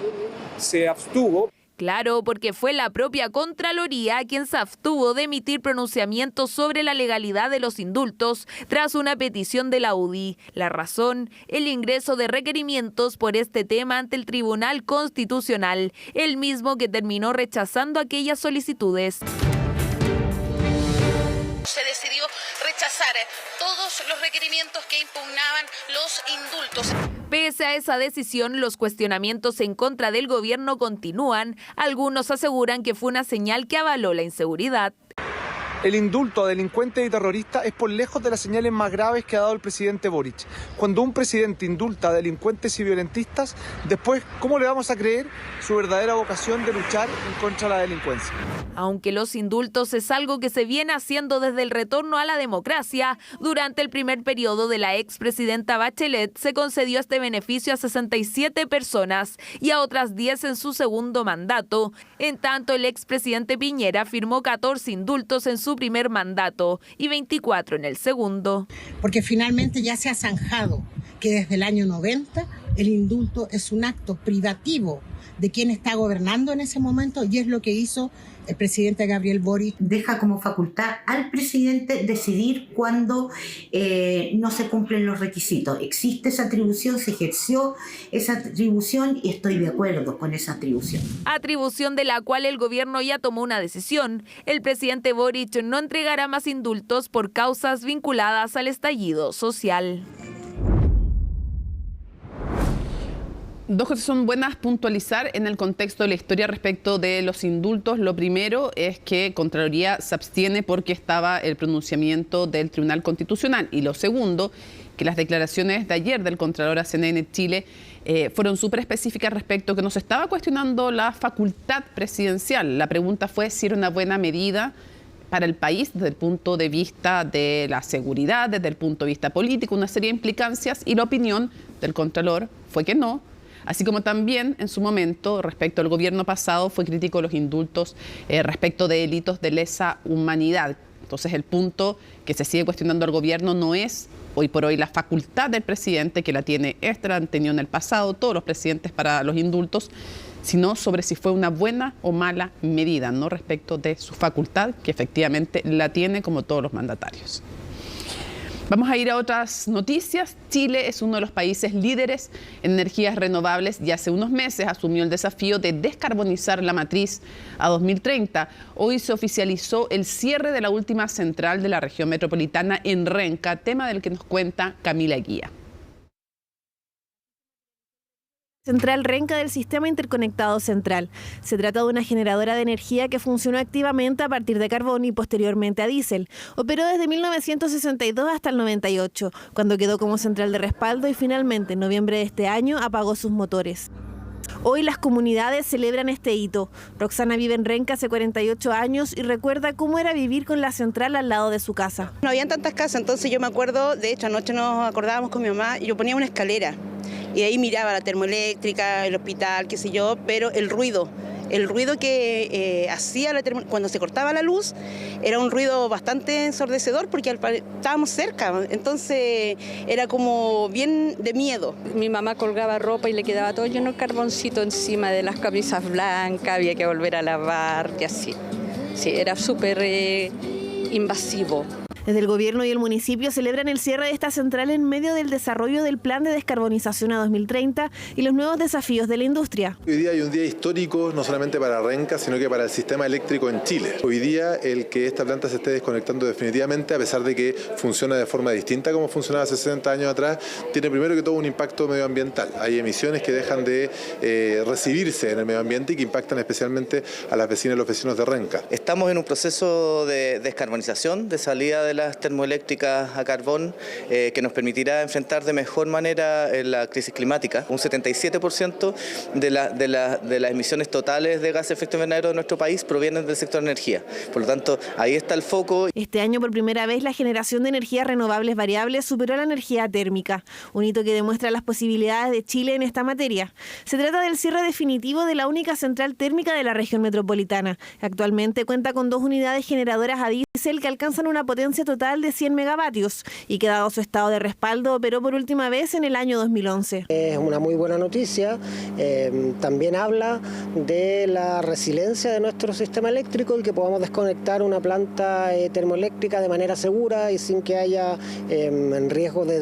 [SPEAKER 15] se abstuvo.
[SPEAKER 3] Claro, porque fue la propia Contraloría quien se abstuvo de emitir pronunciamientos sobre la legalidad de los indultos tras una petición de la UDI. La razón, el ingreso de requerimientos por este tema ante el Tribunal Constitucional, el mismo que terminó rechazando aquellas solicitudes.
[SPEAKER 12] Se decidió rechazar
[SPEAKER 6] rechazar todos los requerimientos que impugnaban los indultos.
[SPEAKER 3] Pese a esa decisión, los cuestionamientos en contra del gobierno continúan. Algunos aseguran que fue una señal que avaló la inseguridad.
[SPEAKER 11] El indulto a delincuentes y terroristas es por lejos de las señales más graves que ha dado el presidente Boric. Cuando un presidente indulta a delincuentes y violentistas, después, ¿cómo le vamos a creer su verdadera vocación de luchar en contra de la delincuencia?
[SPEAKER 3] Aunque los indultos es algo que se viene haciendo desde el retorno a la democracia, durante el primer periodo de la expresidenta Bachelet se concedió este beneficio a 67 personas y a otras 10 en su segundo mandato. En tanto, el expresidente Piñera firmó 14 indultos en su primer mandato y 24 en el segundo.
[SPEAKER 14] Porque finalmente ya se ha zanjado que desde el año 90 el indulto es un acto privativo de quien está gobernando en ese momento y es lo que hizo el presidente Gabriel Boric.
[SPEAKER 16] Deja como facultad al presidente decidir cuándo no se cumplen los requisitos. Existe esa atribución, se ejerció esa atribución y estoy de acuerdo con esa atribución.
[SPEAKER 3] Atribución de la cual el gobierno ya tomó una decisión. El presidente Boric no entregará más indultos por causas vinculadas al estallido social.
[SPEAKER 1] Dos cosas son buenas puntualizar en el contexto de la historia respecto de los indultos. Lo primero es que Contraloría se abstiene porque estaba el pronunciamiento del Tribunal Constitucional. Y lo segundo, que las declaraciones de ayer del Contralor a CNN Chile fueron súper específicas respecto a que no se estaba cuestionando la facultad presidencial. La pregunta fue si era una buena medida para el país desde el punto de vista de la seguridad, desde el punto de vista político, una serie de implicancias, y la opinión del Contralor fue que no. Así como también en su momento, respecto al gobierno pasado, fue crítico de los indultos respecto de delitos de lesa humanidad. Entonces el punto que se sigue cuestionando al gobierno no es hoy por hoy la facultad del presidente, que la tiene la han tenido en el pasado todos los presidentes para los indultos, sino sobre si fue una buena o mala medida, no respecto de su facultad, que efectivamente la tiene como todos los mandatarios. Vamos a ir a otras noticias. Chile es uno de los países líderes en energías renovables y hace unos meses asumió el desafío de descarbonizar la matriz a 2030. Hoy se oficializó el cierre de la última central de la región metropolitana en Renca, tema del que nos cuenta Camila Guía.
[SPEAKER 17] Central Renca del Sistema Interconectado Central. Se trata de una generadora de energía que funcionó activamente a partir de carbón y posteriormente a diésel. Operó desde 1962 hasta el 98, cuando quedó como central de respaldo y finalmente en noviembre de este año apagó sus motores. Hoy las comunidades celebran este hito. Roxana vive en Renca hace 48 años y recuerda cómo era vivir con la central al lado de su casa.
[SPEAKER 24] No habían tantas casas, entonces yo me acuerdo, de hecho anoche nos acordábamos con mi mamá y yo ponía una escalera y ahí miraba la termoeléctrica, el hospital, qué sé yo, pero el ruido que hacía cuando se cortaba la luz era un ruido bastante ensordecedor porque estábamos cerca, entonces era como bien de miedo.
[SPEAKER 25] Mi mamá colgaba ropa y le quedaba todo lleno de carboncito encima de las camisas blancas, había que volver a lavar y así. Sí, era súper invasivo.
[SPEAKER 17] Desde el gobierno y el municipio celebran el cierre de esta central en medio del desarrollo del plan de descarbonización a 2030 y los nuevos desafíos de la industria.
[SPEAKER 27] Hoy día hay un día histórico no solamente para Renca, sino que para el sistema eléctrico en Chile. Hoy día el que esta planta se esté desconectando definitivamente, a pesar de que funciona de forma distinta como funcionaba hace 60 años atrás, tiene primero que todo un impacto medioambiental. Hay emisiones que dejan de recibirse en el medio ambiente y que impactan especialmente a las vecinas y los vecinos de Renca.
[SPEAKER 28] Estamos en un proceso de descarbonización, de salida de las termoeléctricas a carbón que nos permitirá enfrentar de mejor manera la crisis climática. Un 77% de las emisiones totales de gases de efecto invernadero de nuestro país provienen del sector energía. Por lo tanto, ahí está el foco.
[SPEAKER 17] Este año por primera vez la generación de energías renovables variables superó la energía térmica, un hito que demuestra las posibilidades de Chile en esta materia. Se trata del cierre definitivo de la única central térmica de la región metropolitana. Actualmente cuenta con 2 unidades generadoras a diésel que alcanzan una potencia total de 100 megavatios y que dado su estado de respaldo operó por última vez en el año 2011.
[SPEAKER 22] Es una muy buena noticia, también habla de la resiliencia de nuestro sistema eléctrico y que podamos desconectar una planta termoeléctrica de manera segura y sin que haya riesgo de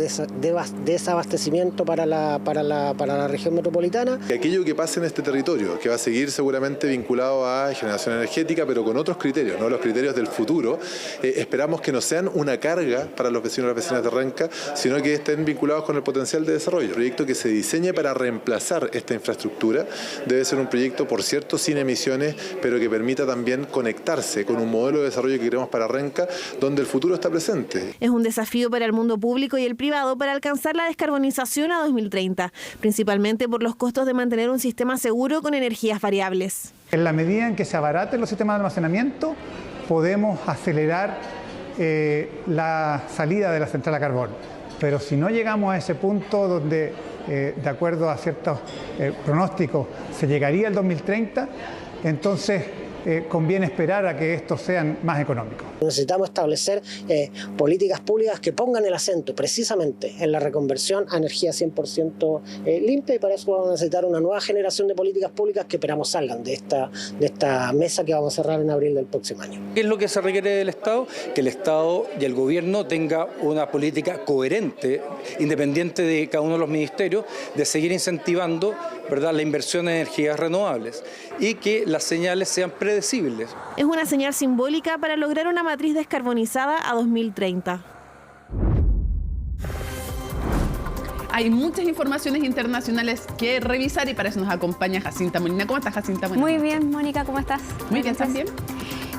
[SPEAKER 22] desabastecimiento para la región metropolitana.
[SPEAKER 27] Aquello que pasa en este territorio, que va a seguir seguramente vinculado a generación energética, pero con otros criterios, ¿no? Los criterios del futuro, esperamos que no sean una carga para los vecinos y las vecinas de Renca, sino que estén vinculados con el potencial de desarrollo. El proyecto que se diseñe para reemplazar esta infraestructura debe ser un proyecto, por cierto, sin emisiones, pero que permita también conectarse con un modelo de desarrollo que queremos para Renca, donde el futuro está presente.
[SPEAKER 17] Es un desafío para el mundo público y el privado para alcanzar la descarbonización a 2030, principalmente por los costos de mantener un sistema seguro con energías variables.
[SPEAKER 5] En la medida en que se abaraten los sistemas de almacenamiento, podemos acelerar la salida de la central a carbón. Pero si no llegamos a ese punto donde, de acuerdo a ciertos pronósticos, se llegaría al 2030, entonces conviene esperar a que estos sean más económicos.
[SPEAKER 8] Necesitamos establecer políticas públicas que pongan el acento precisamente en la reconversión a energía 100% limpia, y para eso vamos a necesitar una nueva generación de políticas públicas que esperamos salgan de esta mesa que vamos a cerrar en abril del próximo año.
[SPEAKER 9] ¿Qué es lo que se requiere del Estado? Que el Estado y el Gobierno tenga una política coherente, independiente de cada uno de los ministerios, de seguir incentivando, ¿verdad?, la inversión en energías renovables y que las señales sean predecibles.
[SPEAKER 17] Es una señal simbólica para lograr una matriz descarbonizada a 2030.
[SPEAKER 1] Hay muchas informaciones internacionales que revisar y para eso nos acompaña Jacinta Molina. ¿Cómo estás, Jacinta?
[SPEAKER 19] Muy bien, Mónica, ¿cómo estás?
[SPEAKER 1] Muy bien, ¿estás bien?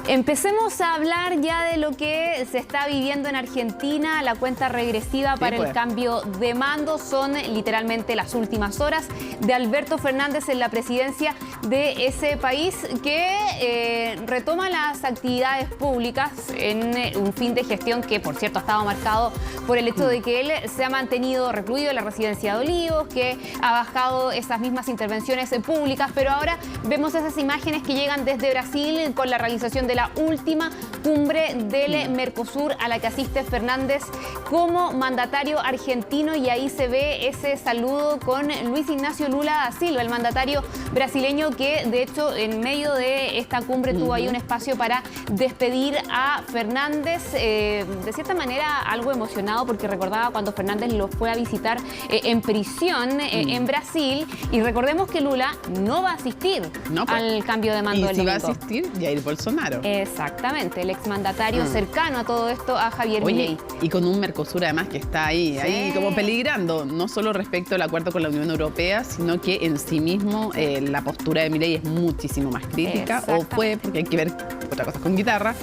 [SPEAKER 19] Empecemos a hablar ya de lo que se está viviendo en Argentina. La cuenta regresiva para el cambio de mando son literalmente las últimas horas de Alberto Fernández en la presidencia de ese país, que retoma las actividades públicas en un fin de gestión que, por cierto, ha estado marcado por el hecho de que él se ha mantenido recluido en la residencia de Olivos, que ha bajado esas mismas intervenciones públicas, pero ahora vemos esas imágenes que llegan desde Brasil con la realización de la última cumbre del Mercosur a la que asiste Fernández como mandatario argentino, y ahí se ve ese saludo con Luis Ignacio Lula da Silva, el mandatario brasileño, que de hecho en medio de esta cumbre tuvo ahí un espacio para despedir a Fernández, de cierta manera algo emocionado, porque recordaba cuando Fernández lo fue a visitar en prisión en Brasil, y recordemos que Lula no va a asistir al cambio de mando del domingo.
[SPEAKER 1] ¿Y si va a asistir? Jair Bolsonaro.
[SPEAKER 19] Exactamente, el exmandatario cercano a todo esto, a Javier Milei.
[SPEAKER 1] Y con un Mercosur además que está ahí como peligrando, no solo respecto al acuerdo con la Unión Europea, sino que en sí mismo la postura de Milei es muchísimo más crítica, o fue, porque hay que ver otra cosa con guitarra,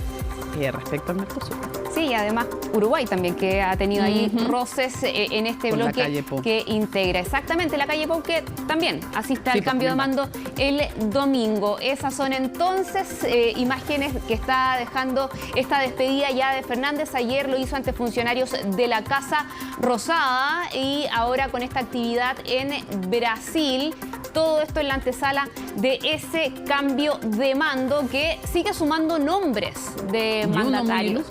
[SPEAKER 1] respecto al Mercosur.
[SPEAKER 19] Sí, y además Uruguay también, que ha tenido ahí roces en este
[SPEAKER 1] con
[SPEAKER 19] bloque que integra. Exactamente, la calle Pou, que también asiste al cambio de mando el domingo. Esas son entonces imágenes que está dejando esta despedida ya de Fernández. Ayer lo hizo ante funcionarios de la Casa Rosada y ahora con esta actividad en Brasil. Todo esto en la antesala de ese cambio de mando que sigue sumando nombres de mandatarios.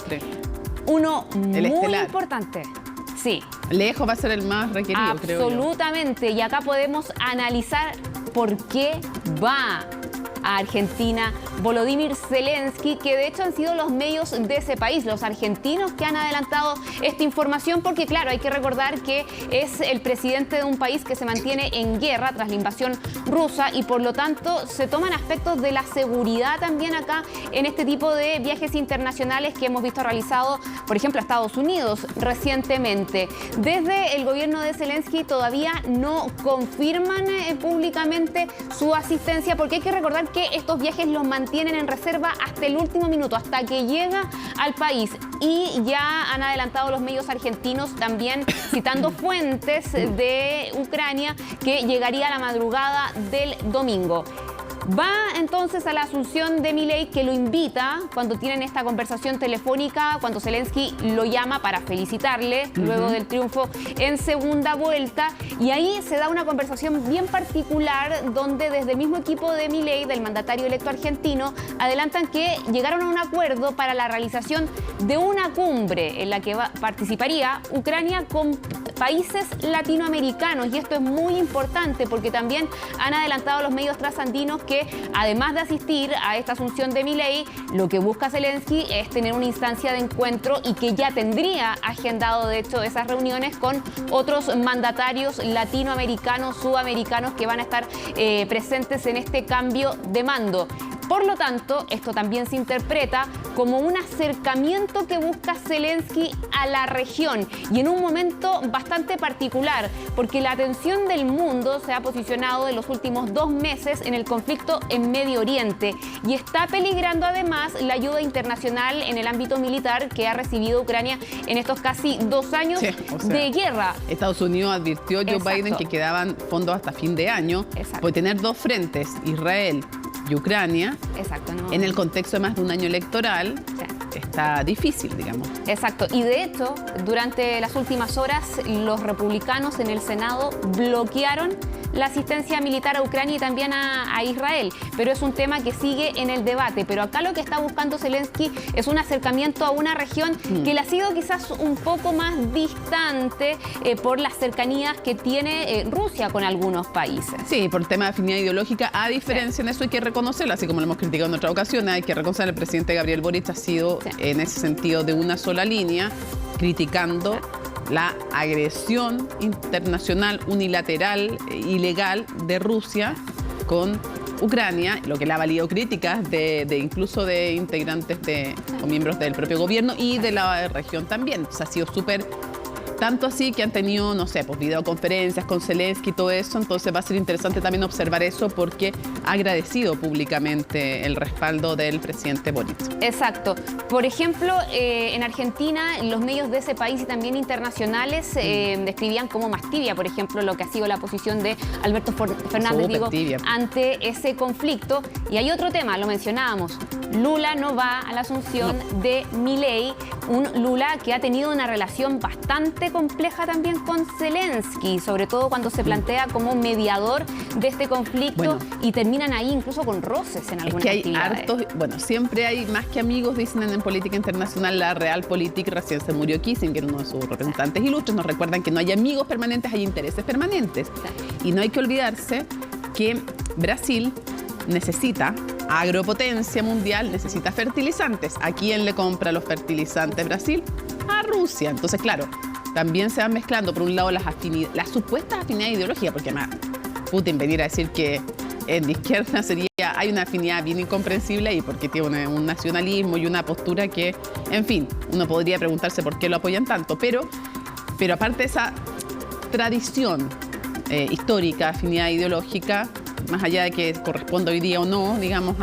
[SPEAKER 19] Uno muy importante. Sí.
[SPEAKER 1] Lejos va a ser el más requerido, creo yo.
[SPEAKER 19] Absolutamente. Y acá podemos analizar por qué va a Argentina Volodymyr Zelensky, que de hecho han sido los medios de ese país, los argentinos, que han adelantado esta información, porque claro, hay que recordar que es el presidente de un país que se mantiene en guerra tras la invasión rusa, y por lo tanto se toman aspectos de la seguridad también acá en este tipo de viajes internacionales que hemos visto realizado, por ejemplo, a Estados Unidos recientemente. Desde el gobierno de Zelensky todavía no confirman públicamente su asistencia, porque hay que recordar que estos viajes los mantienen en reserva hasta el último minuto, hasta que llega al país. Y ya han adelantado los medios argentinos también, citando fuentes de Ucrania, que llegaría a la madrugada del domingo. Va entonces a la asunción de Milei, que lo invita cuando tienen esta conversación telefónica, cuando Zelensky lo llama para felicitarle luego del triunfo en segunda vuelta. Y ahí se da una conversación bien particular donde desde el mismo equipo de Milei, del mandatario electo argentino, adelantan que llegaron a un acuerdo para la realización de una cumbre en la que participaría Ucrania con países latinoamericanos. Y esto es muy importante porque también han adelantado los medios trasandinos que además de asistir a esta asunción de Milei, lo que busca Zelensky es tener una instancia de encuentro, y que ya tendría agendado de hecho esas reuniones con otros mandatarios latinoamericanos, sudamericanos, que van a estar presentes en este cambio de mando. Por lo tanto, esto también se interpreta como un acercamiento que busca Zelensky a la región y en un momento bastante particular, porque la atención del mundo se ha posicionado en los últimos 2 meses en el conflicto en Medio Oriente y está peligrando además la ayuda internacional en el ámbito militar que ha recibido Ucrania en estos casi 2 años de guerra.
[SPEAKER 1] Estados Unidos advirtió a Joe Biden que quedaban fondos hasta fin de año. Por tener 2 frentes, Israel y Ucrania, en el contexto de más de un año electoral, está difícil, digamos.
[SPEAKER 19] Exacto. Y de hecho, durante las últimas horas, los republicanos en el Senado bloquearon la asistencia militar a Ucrania y también a Israel. Pero es un tema que sigue en el debate. Pero acá lo que está buscando Zelensky es un acercamiento a una región que le ha sido quizás un poco más distante por las cercanías que tiene Rusia con algunos países.
[SPEAKER 1] Sí, por el tema de afinidad ideológica, a diferencia en eso hay que reconocerlo, así como lo hemos criticado en otra ocasión, hay que reconocer al presidente Gabriel Boric ha sido en ese sentido de una sola línea, criticando la agresión internacional unilateral ilegal de Rusia con Ucrania, lo que le ha valido críticas de incluso de integrantes o miembros del propio gobierno y de la región también. O sea, ha sido súper... Tanto así que han tenido, no sé, pues videoconferencias con Zelensky y todo eso. Entonces va a ser interesante también observar eso porque ha agradecido públicamente el respaldo del presidente Boric.
[SPEAKER 19] Exacto. Por ejemplo, en Argentina, los medios de ese país y también internacionales describían como más tibia, por ejemplo, lo que ha sido la posición de Alberto Fernández ante ese conflicto. Y hay otro tema, lo mencionábamos. Lula no va a la asunción de Milei, un Lula que ha tenido una relación bastante compleja también con Zelensky, sobre todo cuando se plantea como mediador de este conflicto y terminan ahí incluso con roces en algunas actividades.
[SPEAKER 1] Siempre hay más que amigos, dicen en política internacional, la Realpolitik, recién se murió Kissinger, uno de sus representantes ilustres, nos recuerdan que no hay amigos permanentes, hay intereses permanentes. Y no hay que olvidarse que Brasil necesita agropotencia mundial, necesita fertilizantes. ¿A quién le compra los fertilizantes Brasil? A Rusia. Entonces, claro, también se van mezclando, por un lado, las supuestas afinidades ideológicas, porque además Putin venir a decir que en la izquierda hay una afinidad bien incomprensible ahí, porque tiene un nacionalismo y una postura que, en fin, uno podría preguntarse por qué lo apoyan tanto, pero aparte de esa tradición histórica, afinidad ideológica, más allá de que corresponda hoy día o no, digamos,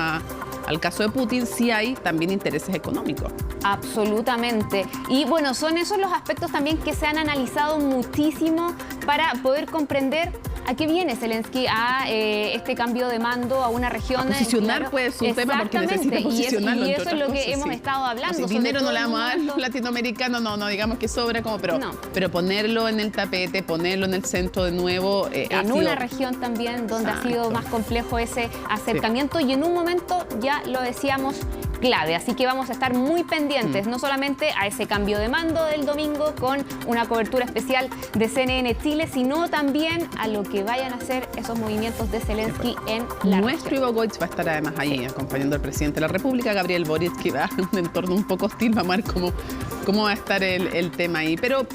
[SPEAKER 1] al caso de Putin, sí hay también intereses económicos.
[SPEAKER 19] Absolutamente. Y bueno, son esos los aspectos también que se han analizado muchísimo para poder comprender a qué viene Zelensky a este cambio de mando a una región.
[SPEAKER 1] A posicionar pues su tema porque necesita posicionarlo.
[SPEAKER 19] Y eso es lo que hemos estado hablando.
[SPEAKER 1] Si dinero no le vamos a dar los latinoamericanos, no digamos que sobra como, pero ponerlo en el tapete, ponerlo en el centro de nuevo.
[SPEAKER 19] En una región también donde ha sido más complejo ese acercamiento y en un momento, ya lo decíamos, clave. Así que vamos a estar muy pendientes, no solamente a ese cambio de mando del domingo con una cobertura especial de CNN Chile, sino también a lo que vayan a hacer esos movimientos de Zelensky en la
[SPEAKER 1] Nuestro Ivo Goitz va a estar además ahí acompañando al presidente de la República, Gabriel Boric, que va en un entorno un poco hostil. Vamos a ver cómo va a estar el tema ahí. Pero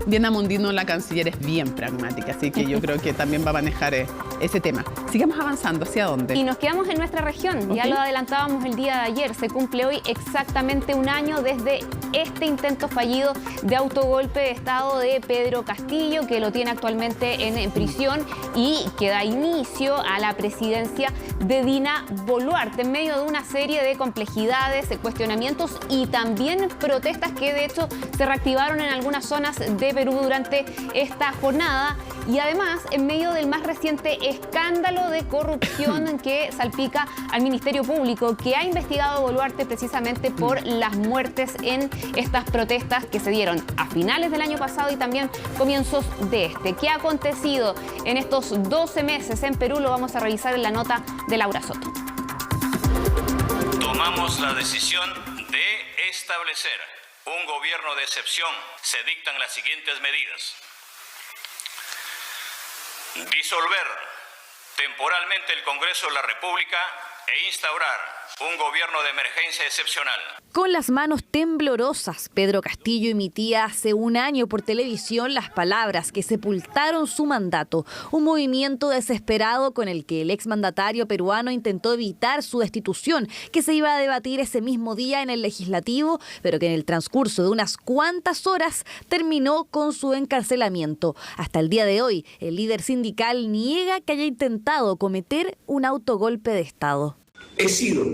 [SPEAKER 1] Diana Mondino, la canciller, es bien pragmática, así que yo creo que también va a manejar ese tema. Sigamos avanzando. ¿Hacia dónde?
[SPEAKER 19] Y nos quedamos en nuestra región. Ya lo adelantábamos el día de ayer. Se cumple hoy exactamente un año desde este intento fallido de autogolpe de Estado de Pedro Castillo, que lo tiene actualmente en prisión y que da inicio a la presidencia de Dina Boluarte en medio de una serie de complejidades, cuestionamientos y también protestas que de hecho se reactivaron en algunas zonas de Perú durante esta jornada y además en medio del más reciente escándalo de corrupción que salpica al Ministerio Público, que ha investigado a Boluarte precisamente por las muertes en estas protestas que se dieron a finales del año pasado y también comienzos de este. ¿Qué ha acontecido en estos 12 meses en Perú? Lo vamos a revisar en la nota de Laura Soto.
[SPEAKER 4] Tomamos la decisión de establecer un gobierno de excepción. Se dictan las siguientes medidas: disolver temporalmente el Congreso de la República e instaurar un gobierno de emergencia excepcional.
[SPEAKER 3] Con las manos temblorosas, Pedro Castillo emitía hace un año por televisión las palabras que sepultaron su mandato, un movimiento desesperado con el que el exmandatario peruano intentó evitar su destitución, que se iba a debatir ese mismo día en el Legislativo, pero que en el transcurso de unas cuantas horas terminó con su encarcelamiento. Hasta el día de hoy, el líder sindical niega que haya intentado cometer un autogolpe de Estado.
[SPEAKER 2] He sido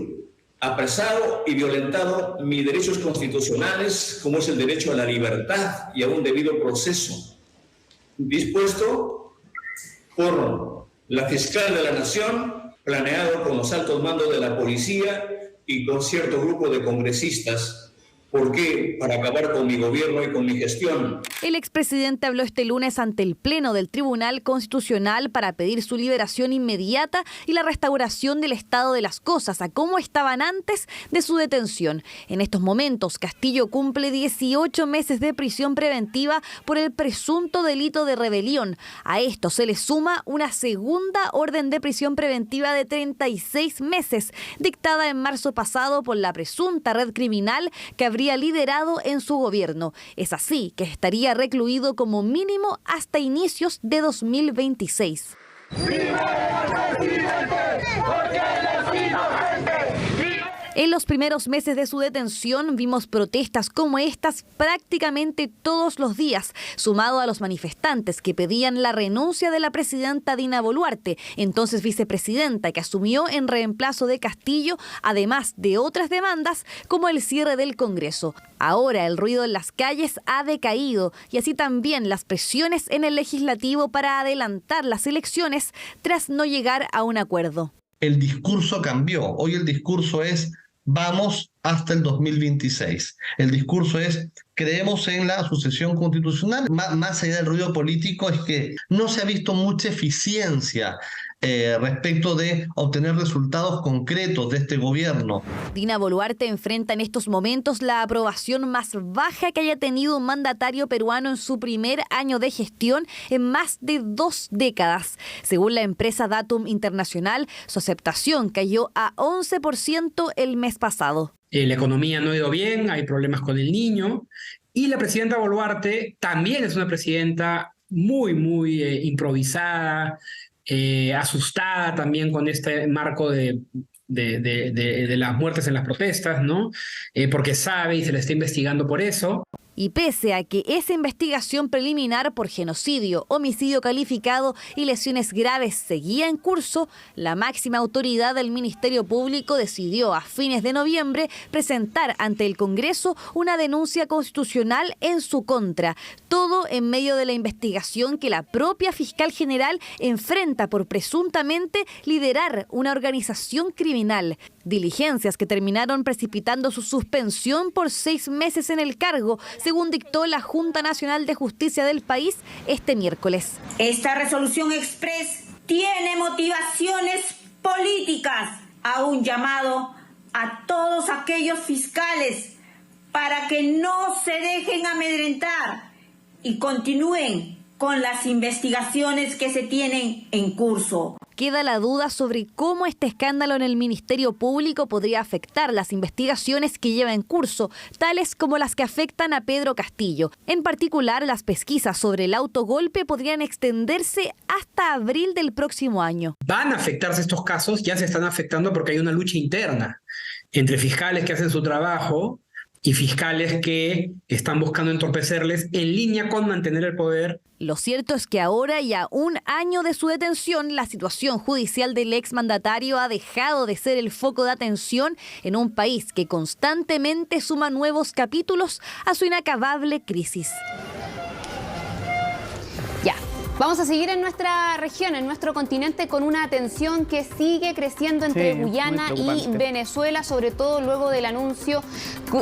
[SPEAKER 2] apresado y violentado mis derechos constitucionales, como es el derecho a la libertad y a un debido proceso, dispuesto por la fiscal de la Nación, planeado con los altos mandos de la policía y con cierto grupo de congresistas. ¿Por qué? Para acabar con mi gobierno y con mi gestión.
[SPEAKER 3] El expresidente habló este lunes ante el Pleno del Tribunal Constitucional para pedir su liberación inmediata y la restauración del estado de las cosas a cómo estaban antes de su detención. En estos momentos, Castillo cumple 18 meses de prisión preventiva por el presunto delito de rebelión. A esto se le suma una segunda orden de prisión preventiva de 36 meses, dictada en marzo pasado por la presunta red criminal que habría liderado en su gobierno. Es así que estaría recluido como mínimo hasta inicios de 2026. En los primeros meses de su detención vimos protestas como estas prácticamente todos los días, sumado a los manifestantes que pedían la renuncia de la presidenta Dina Boluarte, entonces vicepresidenta, que asumió en reemplazo de Castillo, además de otras demandas como el cierre del Congreso. Ahora el ruido en las calles ha decaído y así también las presiones en el Legislativo para adelantar las elecciones tras no llegar a un acuerdo.
[SPEAKER 7] El discurso cambió. Hoy el discurso es: vamos hasta el 2026. El discurso es: creemos en la sucesión constitucional. Más allá del ruido político, es que no se ha visto mucha eficiencia respecto de obtener resultados concretos de este gobierno.
[SPEAKER 3] Dina Boluarte enfrenta en estos momentos la aprobación más baja que haya tenido un mandatario peruano en su primer año de gestión en más de 2 décadas. Según la empresa Datum Internacional, su aceptación cayó a 11% el mes pasado.
[SPEAKER 10] La economía no ha ido bien, hay problemas con el niño, y la presidenta Boluarte también es una presidenta muy improvisada, asustada también con este marco de las muertes en las protestas, ¿no? Porque sabe y se le está investigando por eso.
[SPEAKER 3] Y pese a que esa investigación preliminar por genocidio, homicidio calificado y lesiones graves seguía en curso, la máxima autoridad del Ministerio Público decidió a fines de noviembre presentar ante el Congreso una denuncia constitucional en su contra. Todo en medio de la investigación que la propia fiscal general enfrenta por presuntamente liderar una organización criminal. Diligencias que terminaron precipitando su suspensión por 6 meses en el cargo, según dictó la Junta Nacional de Justicia del país este miércoles.
[SPEAKER 18] Esta resolución express tiene motivaciones políticas, a un llamado a todos aquellos fiscales para que no se dejen amedrentar y continúen con las investigaciones que se tienen en curso.
[SPEAKER 3] Queda la duda sobre cómo este escándalo en el Ministerio Público podría afectar las investigaciones que lleva en curso, tales como las que afectan a Pedro Castillo. En particular, las pesquisas sobre el autogolpe podrían extenderse hasta abril del próximo año.
[SPEAKER 10] Van a afectarse estos casos, ya se están afectando porque hay una lucha interna entre fiscales que hacen su trabajo y fiscales que están buscando entorpecerles en línea con mantener el poder.
[SPEAKER 3] Lo cierto es que ahora, y a un año de su detención, la situación judicial del exmandatario ha dejado de ser el foco de atención en un país que constantemente suma nuevos capítulos a su inacabable crisis.
[SPEAKER 19] Ya. Vamos a seguir en nuestra región, en nuestro continente, con una tensión que sigue creciendo entre Guyana y Venezuela, sobre todo luego del anuncio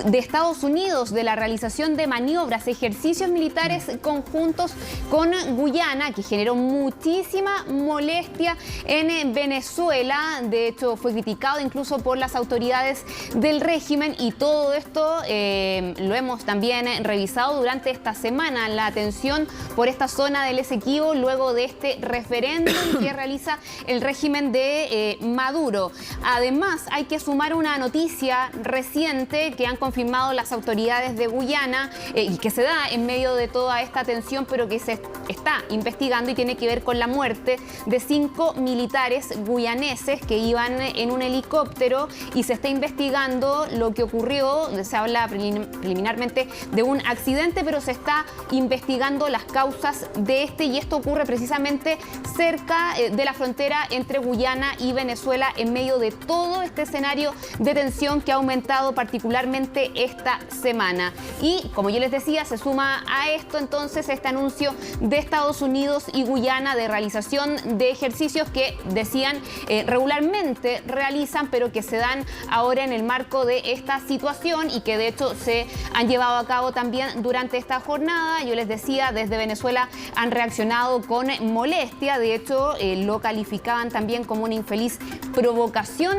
[SPEAKER 19] de Estados Unidos de la realización de maniobras, ejercicios militares conjuntos con Guyana, que generó muchísima molestia en Venezuela. De hecho, fue criticado incluso por las autoridades del régimen, y todo esto lo hemos también revisado durante esta semana. La tensión por esta zona del Esequibo esto luego de este referéndum que realiza el régimen de Maduro. Además, hay que sumar una noticia reciente que han confirmado las autoridades de Guyana y que se da en medio de toda esta tensión, pero que se está investigando y tiene que ver con la muerte de 5 militares guyaneses que iban en un helicóptero, y se está investigando lo que ocurrió. Se habla preliminarmente de un accidente, pero se está investigando las causas de este, y esto ocurre precisamente cerca de la frontera entre Guyana y Venezuela, en medio de todo este escenario de tensión que ha aumentado particularmente esta semana. Y como yo les decía, se suma a esto entonces este anuncio de Estados Unidos y Guyana de realización de ejercicios que decían regularmente realizan, pero que se dan ahora en el marco de esta situación y que de hecho se han llevado a cabo también durante esta jornada. Yo les decía, desde Venezuela han reaccionado con molestia, de hecho lo calificaban también como una infeliz provocación,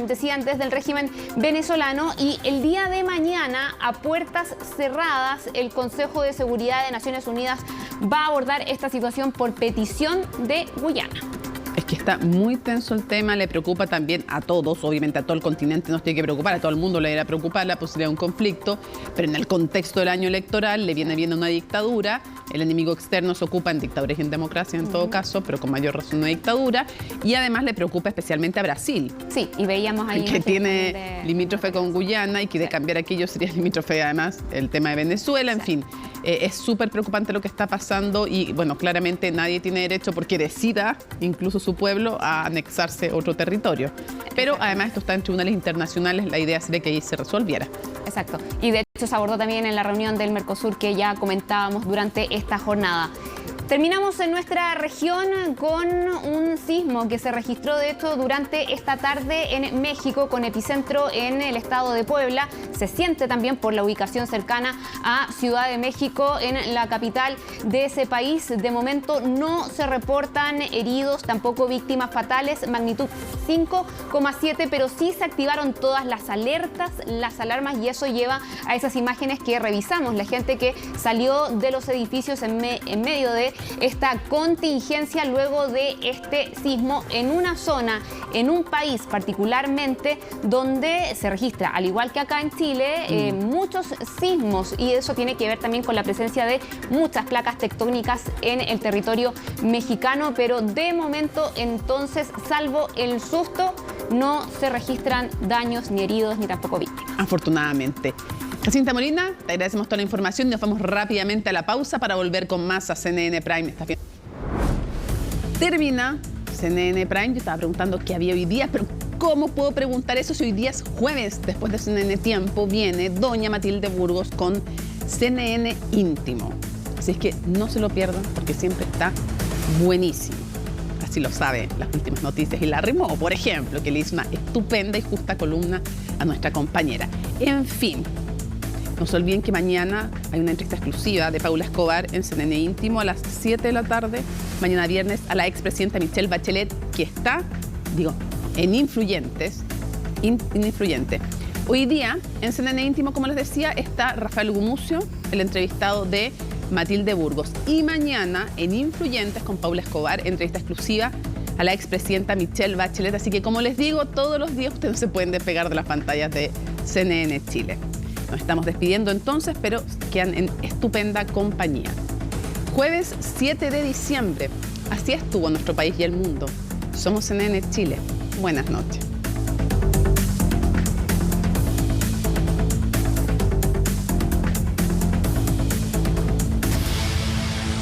[SPEAKER 19] decían desde el régimen venezolano. Y el día de mañana, a puertas cerradas, el Consejo de Seguridad de Naciones Unidas va a abordar esta situación por petición de Guyana.
[SPEAKER 1] Es que está muy tenso el tema, le preocupa también a todos, obviamente a todo el continente nos tiene que preocupar, a todo el mundo le debería preocupar la posibilidad de un conflicto, pero en el contexto del año electoral le viene bien una dictadura, el enemigo externo se ocupa en dictaduras y en democracia en todo caso, pero con mayor razón una dictadura, y además le preocupa especialmente a Brasil.
[SPEAKER 19] Sí, y veíamos ahí
[SPEAKER 1] que tiene limítrofe con Guyana y que de cambiar aquello sería limítrofe además el tema de Venezuela, en fin. Es súper preocupante lo que está pasando y, bueno, claramente nadie tiene derecho porque decida, incluso su pueblo, a anexarse otro territorio. Pero además esto está en tribunales internacionales, la idea sería que ahí se resolviera.
[SPEAKER 19] Exacto. Y de hecho se abordó también en la reunión del Mercosur que ya comentábamos durante esta jornada. Terminamos en nuestra región con un sismo que se registró de hecho durante esta tarde en México, con epicentro en el estado de Puebla. Se siente también por la ubicación cercana a Ciudad de México, en la capital de ese país. De momento no se reportan heridos, tampoco víctimas fatales, magnitud 5,7, pero sí se activaron todas las alertas, las alarmas, y eso lleva a esas imágenes que revisamos. La gente que salió de los edificios en medio de esta contingencia luego de este sismo en una zona, en un país particularmente donde se registra, al igual que acá en Chile, muchos sismos, y eso tiene que ver también con la presencia de muchas placas tectónicas en el territorio mexicano, pero de momento entonces, salvo el susto, no se registran daños ni heridos ni tampoco víctimas.
[SPEAKER 1] Afortunadamente. Jacinta Molina, te agradecemos toda la información y nos vamos rápidamente a la pausa para volver con más a CNN Prime. ¿Estás bien? Termina CNN Prime. Yo estaba preguntando qué había hoy día, pero ¿cómo puedo preguntar eso si hoy día es jueves? Después de CNN Tiempo viene doña Matilde Burgos con CNN Íntimo. Así es que no se lo pierdan porque siempre está buenísimo. Así lo sabe las últimas noticias. Y la Rimó, por ejemplo, que le hizo una estupenda y justa columna a nuestra compañera. En fin. No se olviden que mañana hay una entrevista exclusiva de Paula Escobar en CNN Íntimo a las 7 de la tarde. Mañana viernes a la expresidenta Michelle Bachelet, que está, en Influyentes. Influyente. Hoy día en CNN Íntimo, como les decía, está Rafael Gumucio, el entrevistado de Matilde Burgos. Y mañana en Influyentes con Paula Escobar, entrevista exclusiva a la expresidenta Michelle Bachelet. Así que, como les digo, todos los días ustedes se pueden despegar de las pantallas de CNN Chile. Nos estamos despidiendo entonces, pero quedan en estupenda compañía. Jueves 7 de diciembre. Así estuvo nuestro país y el mundo. Somos CNN Chile. Buenas noches.